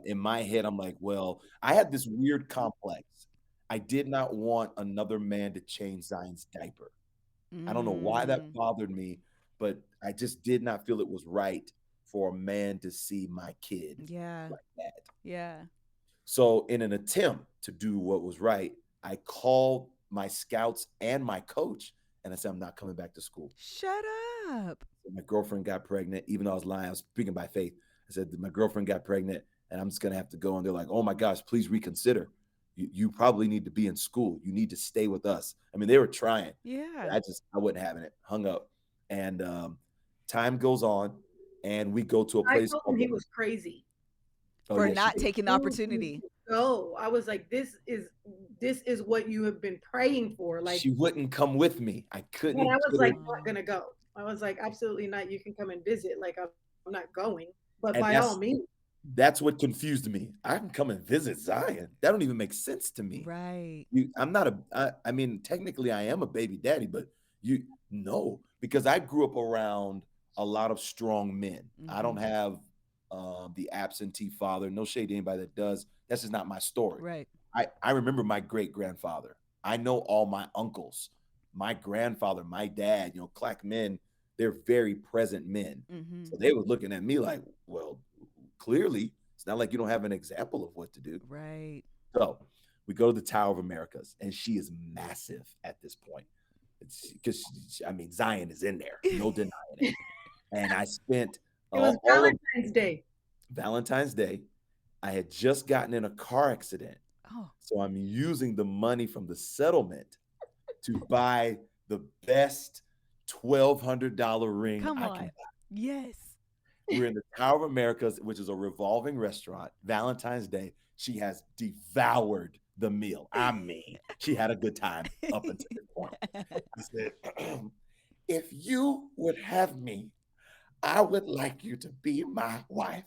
In my head, I'm like, well, I had this weird complex. I did not want another man to change Zion's diaper. I don't know why that
Mm.
bothered me, but I just did not feel it was right for a man to see my kid
Yeah.
like that.
Yeah.
So, in an attempt to do what was right, I called my scouts and my coach, and I said, I'm not coming back to school.
Shut up.
My girlfriend got pregnant, even though I was lying, I was speaking by faith. I said, my girlfriend got pregnant, and I'm just going to have to go. And they're like, oh my gosh, please reconsider. You probably need to be in school. You need to stay with us. I mean, they were trying.
Yeah.
I wasn't having it. Hung up. And time goes on, and we go to a
I
place
told him
called
he was crazy.
oh
For
yeah, she
not
did.
taking the opportunity.
Go. I was like, this is what you have been praying for. Like,
She wouldn't come with me. I
but I
couldn't
was
get her.
like, not gonna go. I was like, absolutely not. You can come and visit. Like, I'm not going. But
And
by all means,
that's what confused me. I can come and visit Zion. That don't even make sense to me.
Right.
I'm not I mean, technically I am a baby daddy, but you no, because I grew up around a lot of strong men. I don't have the absentee father. No shade to anybody that does. That's just not my story.
Right.
I remember my great grandfather. I know all my uncles, my grandfather, my dad, Clack men, they're very present men.
Mm-hmm.
So they were looking at me like, well, clearly it's not like you don't have an example of what to do.
Right.
So we go to the Tower of Americas, and she is massive at this point. It's because I mean Zion is in there, no denying it. And I spent
it was
all of
Valentine's Day.
Valentine's Day. I had just gotten in a car accident,
Oh.
so I'm using the money from the settlement to buy the best $1,200 ring
Come
I can
on.
buy.
Yes.
We're in the Tower of Americas, which is a revolving restaurant. Valentine's Day, she has devoured the meal. I mean, she had a good time up until this point. I said, if you would have me, I would like you to be my wife.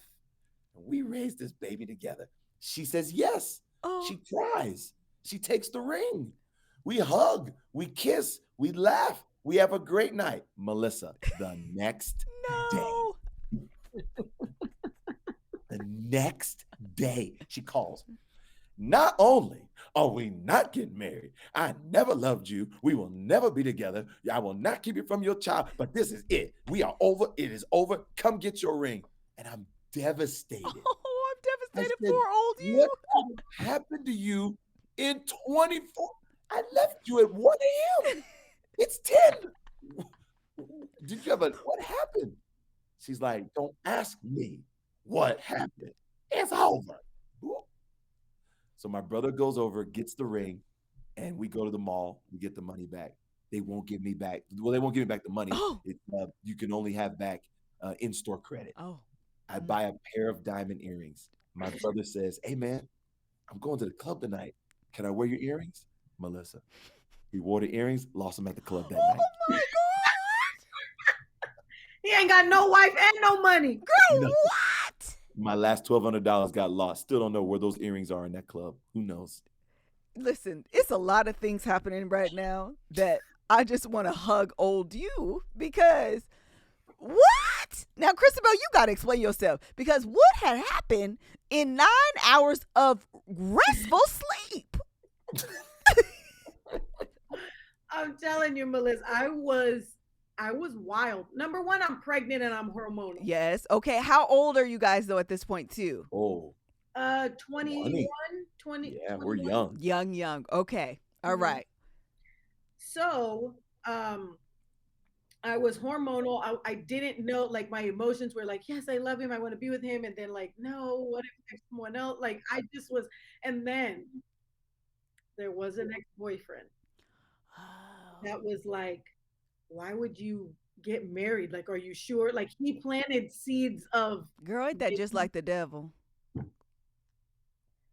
And we raise this baby together. She says yes.
Oh.
She cries. She takes the ring. We hug. We kiss. We laugh. We have a great night. Melissa, the next day.
No.
The next day, she calls. Not only are we not getting married, I never loved you. We will never be together. I will not keep you from your child, but this is it. We are over. It is over. Come get your ring. And I'm devastated.
Oh, I'm
I
devastated.
said,
Poor old you.
what happened to you in 24? I left you at 1 a.m. It's 10. Did you have what happened? She's like, don't ask me what happened. It's over. So my brother goes over, gets the ring, and we go to the mall. We get the money back. They won't give me back. Well, they won't give me back the money.
Oh,
You can only have back in-store credit.
oh.
I buy a pair of diamond earrings. My brother says, "Hey man, I'm going to the club tonight. Can I wear your earrings?" Melissa. He wore the earrings, lost them at the club that
Oh
night.
my
He ain't got no wife and no money.
God. Girl,
No.
what?
My last $1,200 got lost. Still don't know where those earrings are in that club. Who knows?
Listen, it's a lot of things happening right now that I just want to hug old you because what? Now, Cristabel, you got to explain yourself because what had happened in 9 hours of restful sleep?
I'm telling you, Melissa, I was wild. Number one, I'm pregnant and I'm hormonal.
Yes. Okay. How old are you guys, though, at this point, too?
Oh,
21, 20.
yeah, we're
21.
young.
Young. Okay. All
Mhm.
right.
So, I was hormonal. I didn't know, like, my emotions were like, yes, I love him. I want to be with him. And then, like, no, what if there's someone else? Like, I just was. And then there was an ex-boyfriend
Oh.
that was like, why would you get married? Like, are you sure? Like, he planted seeds of.
Girl, ain't that just like the devil?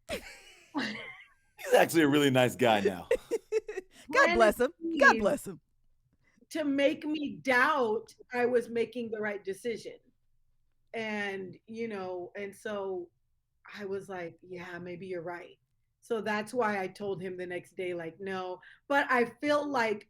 He's actually a really nice guy now.
God bless him. God bless him.
To make me doubt I was making the right decision. And, and so I was like, yeah, maybe you're right. So that's why I told him the next day, like, no. But I feel like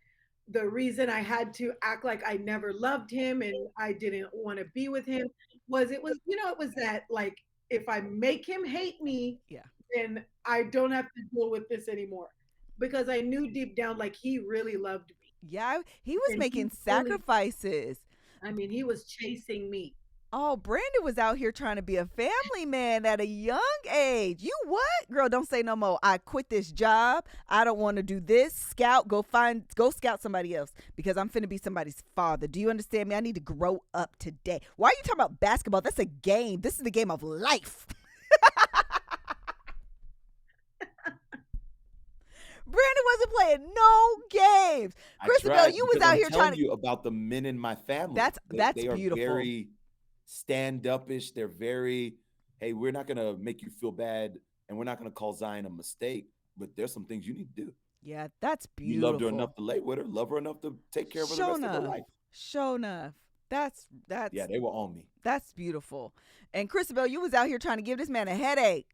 the reason I had to act like I never loved him and I didn't want to be with him it was that, like, if I make him hate me,
Yeah.
then I don't have to deal with this anymore. Because I knew deep down, like, he really loved me.
Yeah, he was
And
making
he really,
sacrifices.
I mean, he was chasing me.
Oh, Brandon was out here trying to be a family man at a young age. You what? Girl, don't say no more. I quit this job. I don't want to do this. Scout, go scout somebody else because I'm finna be somebody's father. Do you understand me? I need to grow up today. Why are you talking about basketball? That's a game. This is the game of life. Brandon wasn't playing no games. Cristabel, you was out here trying to.
You about the men in my family.
That's
they are
beautiful.
Very stand-upish. They're very, hey, we're not gonna make you feel bad, and we're not gonna call Zion a mistake. But there's some things you need to do.
Yeah, that's beautiful.
You loved her enough to lay with her. Love her enough to take care of her the rest of her life.
Sure enough. That's
yeah. They were on me.
That's beautiful. And Cristabel, you was out here trying to give this man a headache.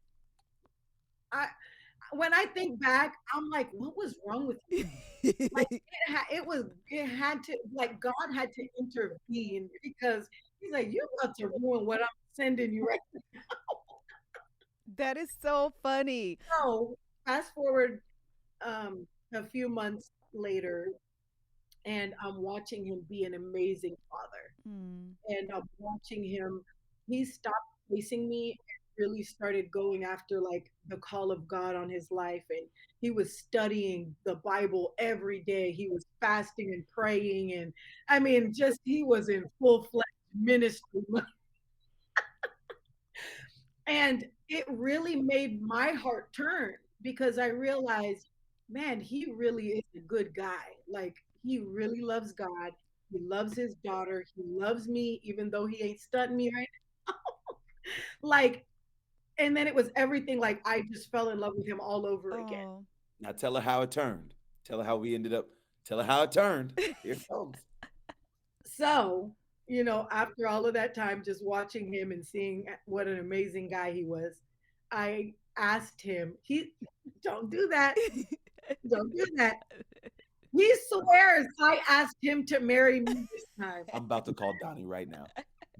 When I think back, I'm like, what was wrong with you? Like, it had to, like, God had to intervene because he's like, you're about to ruin what I'm sending you right now.
That is so funny.
So fast forward a few months later, and I'm watching him be an amazing father. And I'm watching him, he stopped chasing me and really started going after, like, the call of God on his life. And he was studying the Bible every day. He was fasting and praying. And I mean, just he was in full-fledged ministry. And it really made my heart turn because I realized, man, he really is a good guy. Like, he really loves God. He loves his daughter. He loves me, even though he ain't stunting me right now. Like, and then it was everything. Like, I just fell in love with him all over again.
Now tell her how it turned. Tell her how we ended up. Tell her how it turned. Here it comes.
So, after all of that time, just watching him and seeing what an amazing guy he was, I asked him, don't do that. Don't do that. He swears I asked him to marry me this time.
I'm about to call Donnie right now.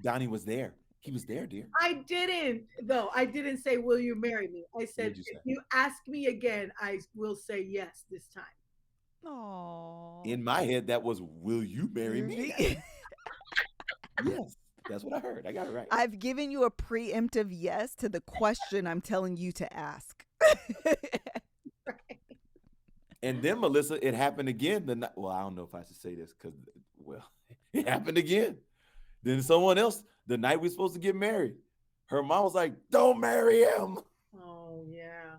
Donnie was there. He was there, dear.
I didn't, though. I didn't say, will you marry me? I said, if you ask me again, I will say yes this time.
Oh.
In my head, that was, will you marry me? Yes, that's what I heard. I got it right.
I've given you a preemptive yes to the question I'm telling you to ask.
And then, Melissa, it happened again. Well, I don't know if I should say this because, it happened again. Then someone else, the night we supposed to get married, her mom was like, "Don't marry him."
Oh, yeah.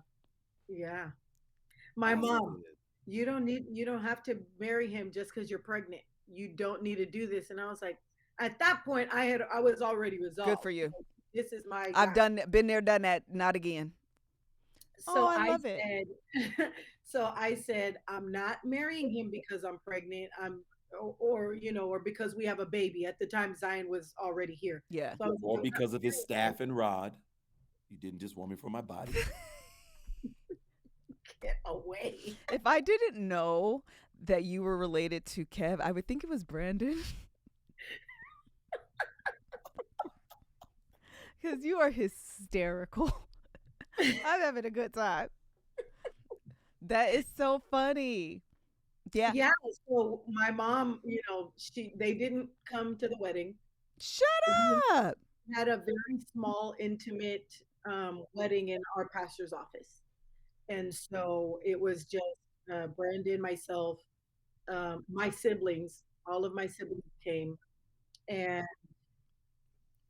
Yeah. My
I
mom,
said,
you don't have to marry him just because you're pregnant. You don't need to do this. And I was like, at that point, I was already
Good
resolved.
for you.
Like, this is my
I've
guy.
been there, done that. Not again. Oh,
So
I
I
love it.
said, so I said, I'm not marrying him because I'm pregnant. Or because we have a baby. At the time, Zion was already here.
Yeah.
So I was like,
or
I'm not
because of his
marrying him.
staff and rod, you didn't just want me for my body.
Get away.
If I didn't know that you were related to Kev, I would think it was Brandon because you are hysterical. I'm having a good time. That is so funny. Yeah.
Yeah. So my mom, they didn't come to the wedding.
Shut
We
up.
had a very small, intimate wedding in our pastor's office. And so it was just Brandon, myself, my siblings, all of my siblings came. And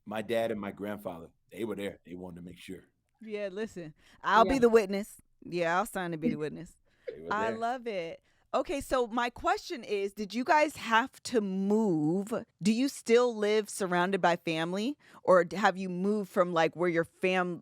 My dad and my grandfather, they were there. They wanted to make sure
Yeah, listen. I'll
yeah,
be the witness. Yeah, I'll sign to be the witness.
they were
I
there.
love it. Okay, so my question is, did you guys have to move? Do you still live surrounded by family, or have you moved from like where your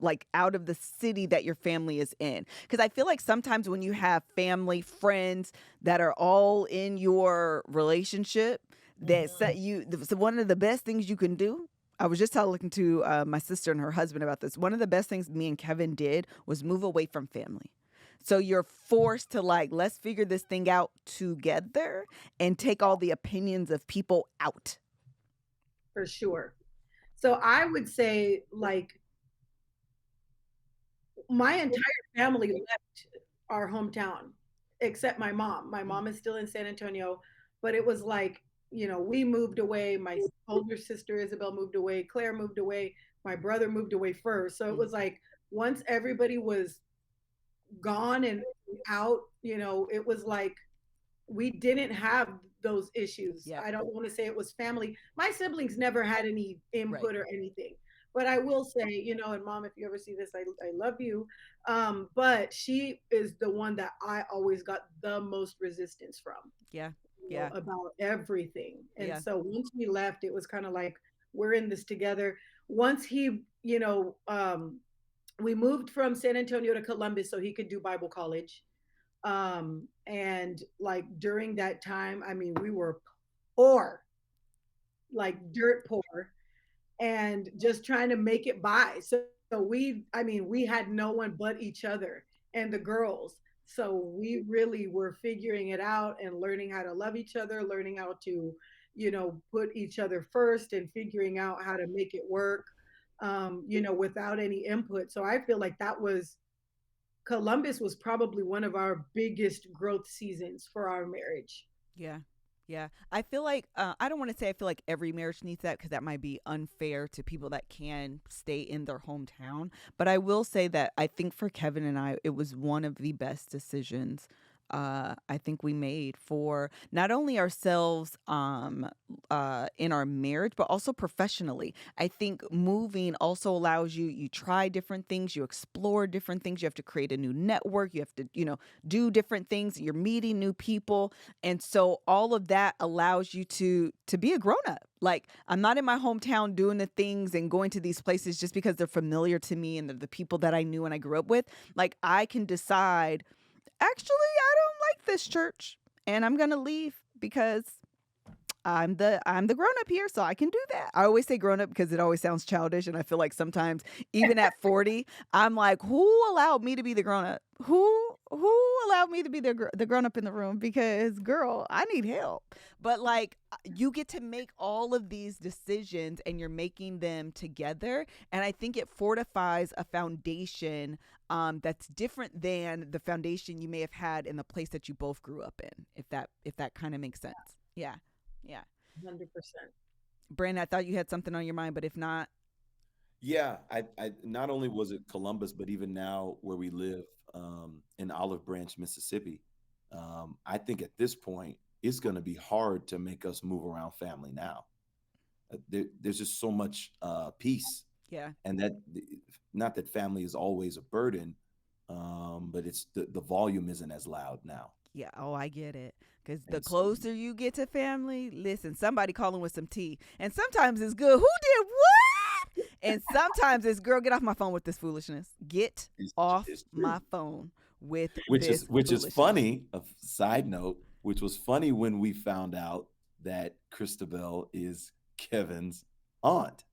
like out of the city that your family is in? Cuz I feel like sometimes when you have family, friends that are all in your relationship, that
mhm.
so one of the best things you can do, I was just talking to my sister and her husband about this. One of the best things me and Kevin did was move away from family. So you're forced to like, let's figure this thing out together and take all the opinions of people out.
For sure. So I would say, like, my entire family left our hometown except my mom. My
Mm,
mom is still in San Antonio, but it was like, we moved away. My older sister Isabel moved away. Claire moved away. My brother moved away first. So it
mm.
was like once everybody was gone and out, it was like we didn't have those issues.
Yep.
I don't want to say it was family. My siblings never had any
Right.
input or anything. But I will say, and mom, if you ever see this, I love you. But she is the one that I always got the most resistance from,
Yeah. Yeah.
about everything. And
Yeah.
so once we left, it was kind of like, we're in this together. Once we moved from San Antonio to Columbus so he could do Bible college. And like during that time, I mean, we were poor, like dirt poor, and just trying to make it by. So we had no one but each other and the girls. So we really were figuring it out and learning how to love each other, learning how to, put each other first and figuring out how to make it work, without any input. So I feel like Columbus was probably one of our biggest growth seasons for our marriage.
Yeah. Yeah. I feel like, I don't want to say I feel like every marriage needs that because that might be unfair to people that can stay in their hometown. But I will say that I think for Kevin and I, it was one of the best decisions I think we made for not only ourselves in our marriage, but also professionally. I think moving also allows you try different things, you explore different things, you have to create a new network, you have to, do different things, you're meeting new people. And so all of that allows you to be a grown up. Like I'm not in my hometown doing the things and going to these places just because they're familiar to me and they're the people that I knew and I grew up with. Like I can decide, actually, I don't like this church and I'm going to leave because I'm the grown up here, so I can do that. I always say grown up because it always sounds childish, and I feel like sometimes, even at 40, I'm like, who allowed me to be the grown up? Who allowed me to be the grown up in the room? Because girl, I need help. But like, you get to make all of these decisions, and you're making them together, and I think it fortifies a foundation that's different than the foundation you may have had in the place that you both grew up in. If that kind of makes sense. Yeah. Yeah.
100%.
Brandon, I thought you had something on your mind, but if not,
Yeah, I not only was it Columbus, but even now where we live in Olive Branch, Mississippi, I think at this point it's going to be hard to make us move around family now. there's just so much peace,
Yeah.
and that not that family is always a burden, but it's the volume isn't as loud now.
Yeah. Oh, I get it. Because the
And so
closer you get to family, listen, somebody calling with some tea. And sometimes it's good. Who did what? And sometimes it's, girl, get off my phone with this foolishness. Get off
it's
my
true.
phone with
Which is
this
which is
foolishness.
funny. A side note, which was funny when we found out that Cristabel is Kevin's aunt,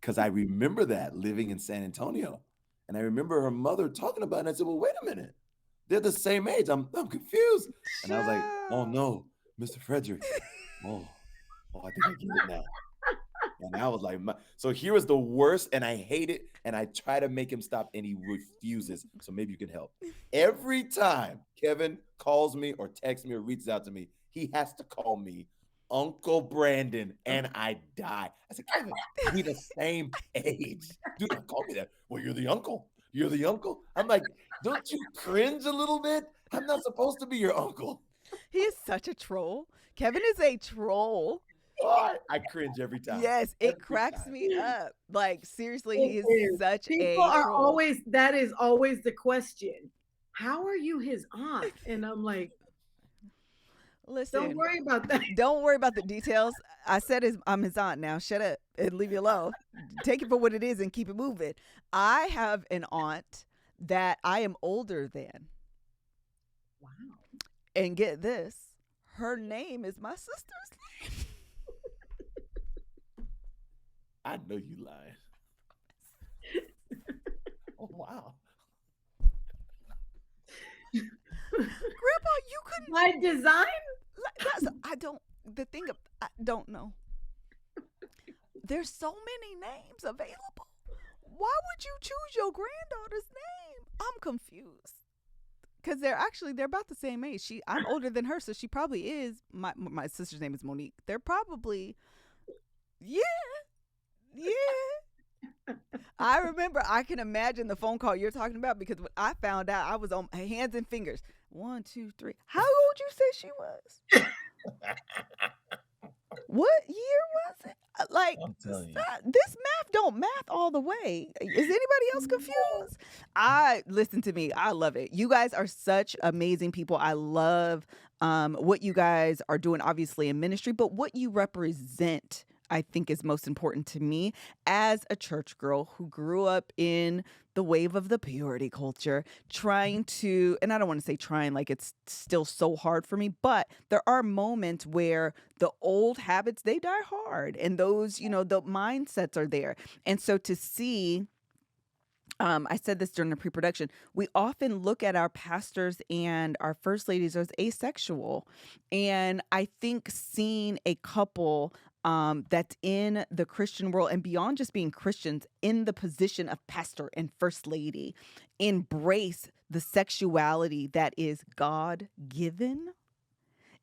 because I remember that living in San Antonio, and I remember her mother talking about it. And I said, "Well, wait a minute, they're the same age. I'm confused." And I was like, "Oh
Child.
no, Mr. Frederick. Oh, I think I get it now." And I was like, so here is the worst, and I hate it, and I try to make him stop, and he refuses. So maybe you can help. Every time Kevin calls me or texts me or reaches out to me, he has to call me Uncle Brandon, and I die. I said, Kevin, we the same age. Do not call me that. Well, you're the uncle. You're the uncle. I'm like, don't you cringe a little bit? I'm not supposed to be your uncle.
He is such a troll. Kevin is a troll.
I cringe every time.
Yes, it
Every
cracks
time.
me up. Like, seriously,
It
he is
is.
such
People
a
are
troll.
always, that is always the question. How are you his aunt? And I'm like, don't
Listen,
worry about that.
don't worry about the details. I said I'm his aunt now. Shut up and leave me alone. Take it for what it is and keep it moving. I have an aunt that I am older than.
Wow.
And get this, her name is my sister's name.
I know you lying. Oh wow.
Grandpa, you couldn't.
By design?
The thing I don't know. There's so many names available. Why would you choose your granddaughter's name? I'm confused. Because they're about the same age. I'm older than her, so she probably is. My sister's name is Monique. They're probably, yeah, yeah. I remember. I can imagine the phone call you're talking about, because when I found out, I was on hands and fingers. 1, 2, 3. How old you say she was? What year was it? Like,
I'm telling you.
this math don't math all the way. Is anybody else confused? Listen to me. I love it. You guys are such amazing people. I love what you guys are doing, obviously in ministry, but what you represent, I think, is most important to me as a church girl who grew up in the wave of the purity culture, trying to, and I don't want to say trying like it's still so hard for me, but there are moments where the old habits, they die hard, and those, the mindsets are there. And so to see, I said this during the pre-production, we often look at our pastors and our first ladies as asexual. And I think seeing a couple that's in the Christian world and beyond just being Christians in the position of pastor and first lady embrace the sexuality that is God given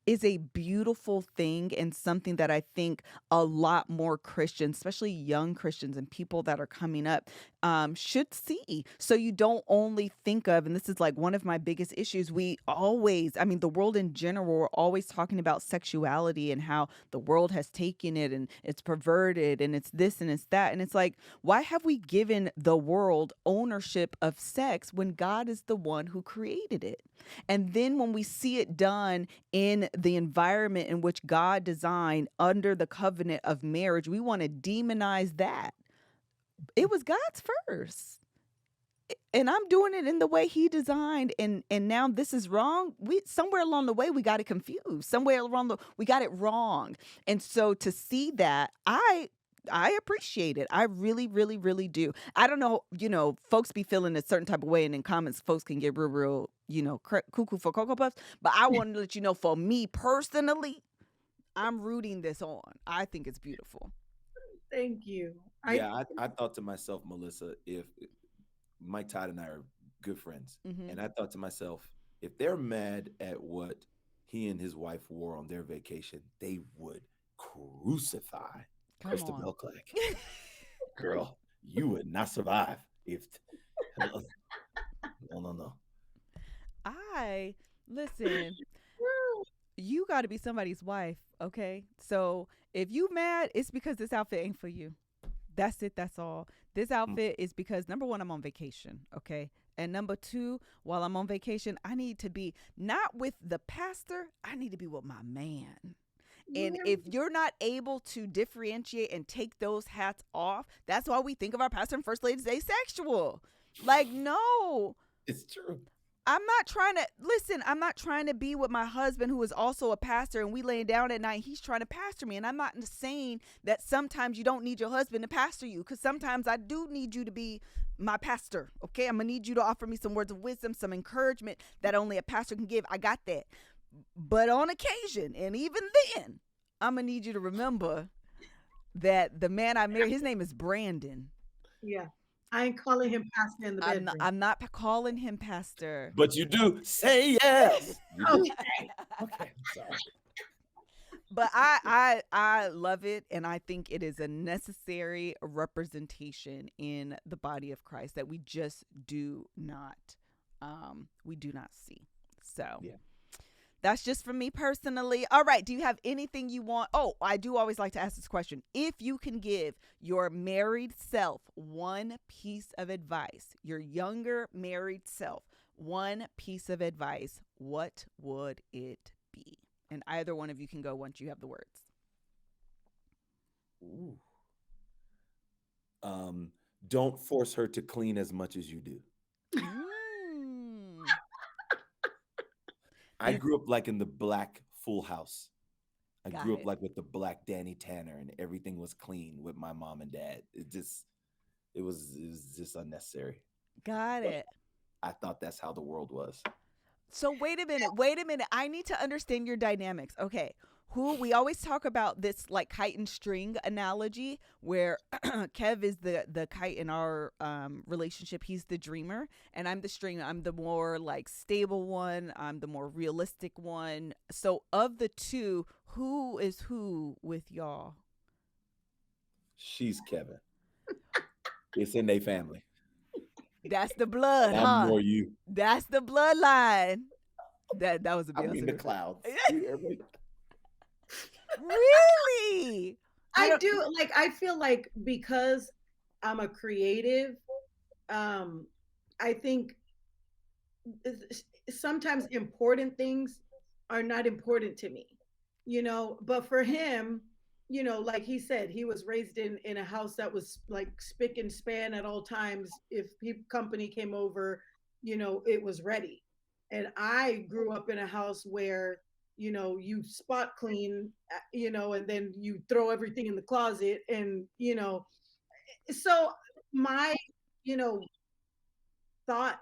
is a beautiful thing, and something that I think a lot more Christians, especially young Christians and people that are coming up, should see. So you don't only think of, and this is like one of my biggest issues, we always, I mean, the world in general, we're always talking about sexuality and how the world has taken it and it's perverted and it's this and it's that. And it's like, why have we given the world ownership of sex when God is the one who created it? And then when we see it done in the environment in which God designed under the covenant of marriage, we want to demonize that. It was God's first. And I'm doing it in the way he designed, and now this is wrong. We somewhere along the way we got it confused. We got it wrong. And so to see that, I appreciate it. I really, really, really do. I don't know, folks be feeling a certain type of way, and in comments, folks can get real, cuckoo for Cocoa Puffs. But I want to let you know, for me personally, I'm rooting this on. I think it's beautiful.
Thank you.
Yeah, I thought to myself, Melissa, if Mike Todd and I are good friends, and I thought to myself, if they're mad at what he and his wife wore on their vacation, they would crucify Cristabel Clack. Girl, you would not survive if. No.
Listen. You got to be somebody's wife, okay? So if you mad, it's because this outfit ain't for you. That's it. That's all. This
Mm.
outfit is because number one, I'm on vacation, okay? And number two, while I'm on vacation, I need to be not with the pastor, I need to be with my man. And
Yeah.
if you're not able to differentiate and take those hats off, that's why we think of our pastor and first lady as asexual. Like, no,
It's true.
I'm not trying to listen. I'm not trying to be with my husband who is also a pastor and we laying down at night. He's trying to pastor me. And I'm not saying that sometimes you don't need your husband to pastor you, because sometimes I do need you to be my pastor. Okay. I'm going to need you to offer me some words of wisdom, some encouragement that only a pastor can give. I got that. But on occasion, and even then, I'm going to need you to remember that the man I married, his name is Brandon.
Yeah. I ain't calling him pastor in the bedroom.
I'm not calling him pastor.
But you do say yes. You do.
Okay.
Okay. Sorry.
But I love it, and I think it is a necessary representation in the body of Christ that we just do not see. So
Yeah.
that's just for me personally. All right. Do you have anything you want? Oh, I do always like to ask this question. If you can give your married self one piece of advice, your younger married self, one piece of advice, what would it be? And either one of you can go once you have the words.
Ooh. Don't force her to clean as much as you do.
Mm.
I grew up like in the black Full House. I
Got
grew up
it.
like with the black Danny Tanner, and everything was clean with my mom and dad. It was just unnecessary.
Got
But
it.
I thought that's how the world was.
So wait a minute. I need to understand your dynamics. Okay. We always talk about this like kite and string analogy where Kev is the kite in our relationship. He's the dreamer and I'm the string. I'm the more like stable one. I'm the more realistic one. So of the two, who is who with y'all?
She's Kevin. It's in their family.
That's the blood,
I'm
huh?
more you.
That's the bloodline. That was a
I mean the
Beyonce.
clouds.
Really?
I do like I feel like because I'm a creative, I think sometimes important things are not important to me, but for him, like he said, he was raised in a house that was like spick and span at all times. If company came over, it was ready. And I grew up in a house where you spot clean, and then you throw everything in the closet, and so my you know thought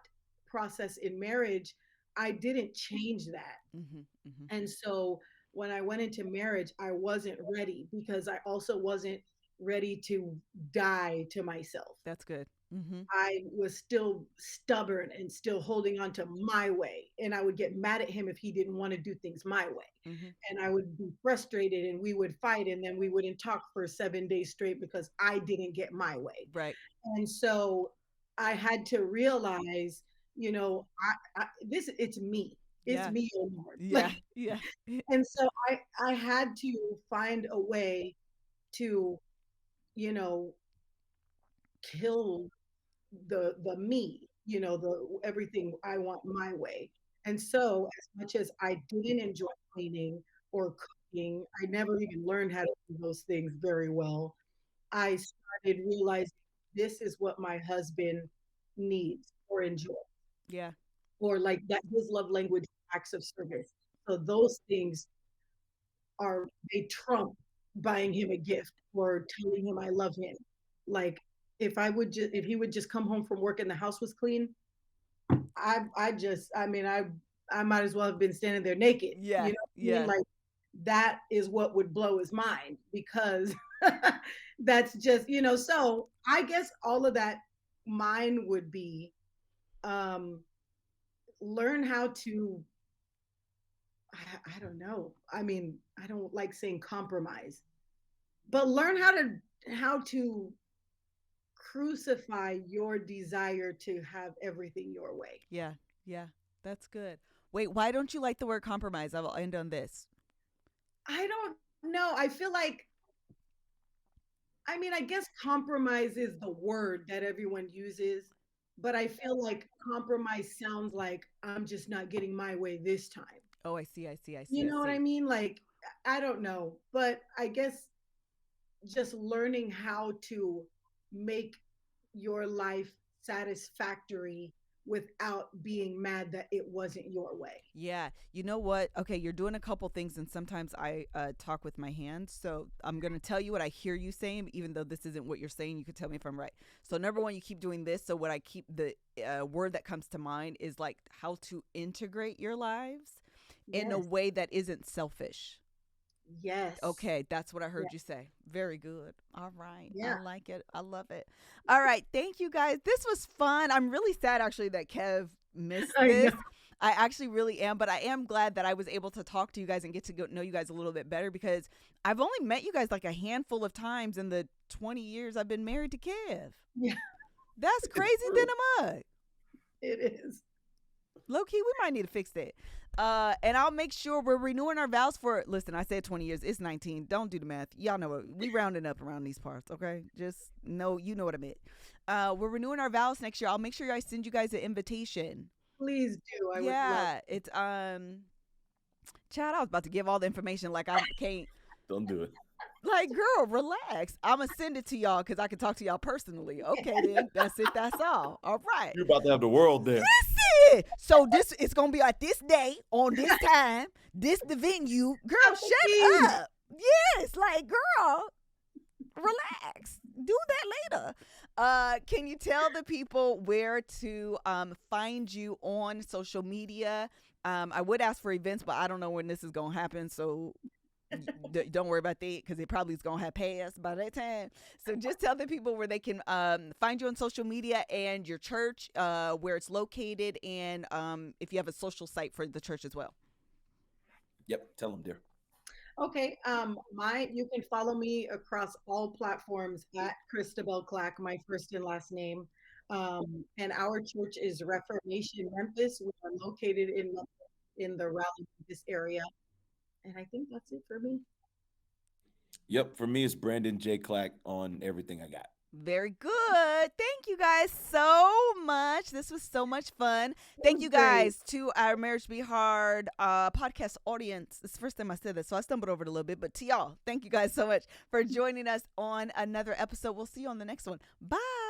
process in marriage, I didn't change that.
Mm-hmm, mm-hmm.
And so when I went into marriage, I wasn't ready because I also wasn't ready to die to myself.
That's good. Mm-hmm.
I was still stubborn and still holding on to my way. And I would get mad at him if he didn't want to do things my way.
Mm-hmm.
And I would be frustrated and we would fight. And then we wouldn't talk for 7 days straight because I didn't get my way.
Right.
And so I had to realize, it's me. It's
Yeah.
me, oh Lord.
Yeah. Yeah.
And so I had to find a way to, you know, kill the me, the everything I want my way. And so as much as I didn't enjoy cleaning or cooking, I never even learned how to do those things very well. I started realizing this is what my husband needs or enjoys,
Yeah.
or like that his love language acts of service. So those things they trump buying him a gift or telling him I love him. Like if he would just come home from work and the house was clean, I might as well have been standing there naked.
Yeah.
You know what I mean?
Yeah.
Like that is what would blow his mind because that's just, so I guess all of that mine would be um learn how to I don't know. I mean, I don't like saying compromise, but learn how to crucify your desire to have everything your way.
Yeah. Yeah. That's good. Wait, why don't you like the word compromise? I will end on this.
I don't know. I feel like, I mean, I guess compromise is the word that everyone uses, but I feel like compromise sounds like I'm just not getting my way this time.
Oh, I see, I see, I see,
You
I
know what I
see.
mean? Like, I don't know, but I guess just learning how to make your life satisfactory without being mad that it wasn't your way.
Yeah. You know what? Okay, you're doing a couple things, and sometimes I talk with my hands. So I'm going to tell you what I hear you saying, even though this isn't what you're saying. You can tell me if I'm right. So, number one, you keep doing this. So, what I keep, the word that comes to mind is like how to integrate your lives in a
Yes.
way that isn't selfish.
Yes.
Okay, that's what I
Yeah.
heard you say. Very good. All right. I
Yeah.
like it. I love it. All right. Thank you guys. This was fun. I'm really sad actually that Kev missed
I know.
this. I actually really am, but I am glad that I was able to talk to you guys and get to know you guys a little bit better because I've only met you guys like a handful of times in the 20 years I've been married to Kev.
Yeah,
That's
It's
crazy than
true.
a mug.
it is.
Low key, we might need to fix that. And I'll make sure we're renewing our vows for. Listen, I said 20 years. It's 19. Don't do the math. Y'all know it. We rounding up around these parts. Okay, just know you know what I meant. We're renewing our vows next year. I'll make sure I send you guys an invitation.
Please do. I would love.
Yeah, it's Chad. I was about to give all the information. Like I can't.
Don't do it.
Like, girl, relax. I'ma send it to y'all because I can talk to y'all personally. Okay, then that's it. That's all. All right.
You're about to have the world there.
Listen. So this it's gonna be at this day on this time. This the venue. Girl, shut up. Yes, like girl, relax. Do that later. Can you tell the people where to find you on social media? I would ask for events, but I don't know when this is gonna happen. So don't worry about that because it probably is gonna have passed by that time. So just tell the people where they can find you on social media and your church, where it's located, and if you have a social site for the church as well.
Yep. Tell them, dear.
Okay. You can follow me across all platforms at Cristabel Clack, my first and last name. And our church is Reformation Memphis. We are located in the Raleigh Memphis area. And I think that's it for me.
Yep. For me, it's Brandon J. Clack on everything I got.
Very good. Thank you guys so much. This was so much fun. Thank you
Great.
guys to our Marriage Be Hard podcast audience. It's the first time I said this, so I stumbled over it a little bit. But to y'all, thank you guys so much for joining us on another episode. We'll see you on the next one. Bye.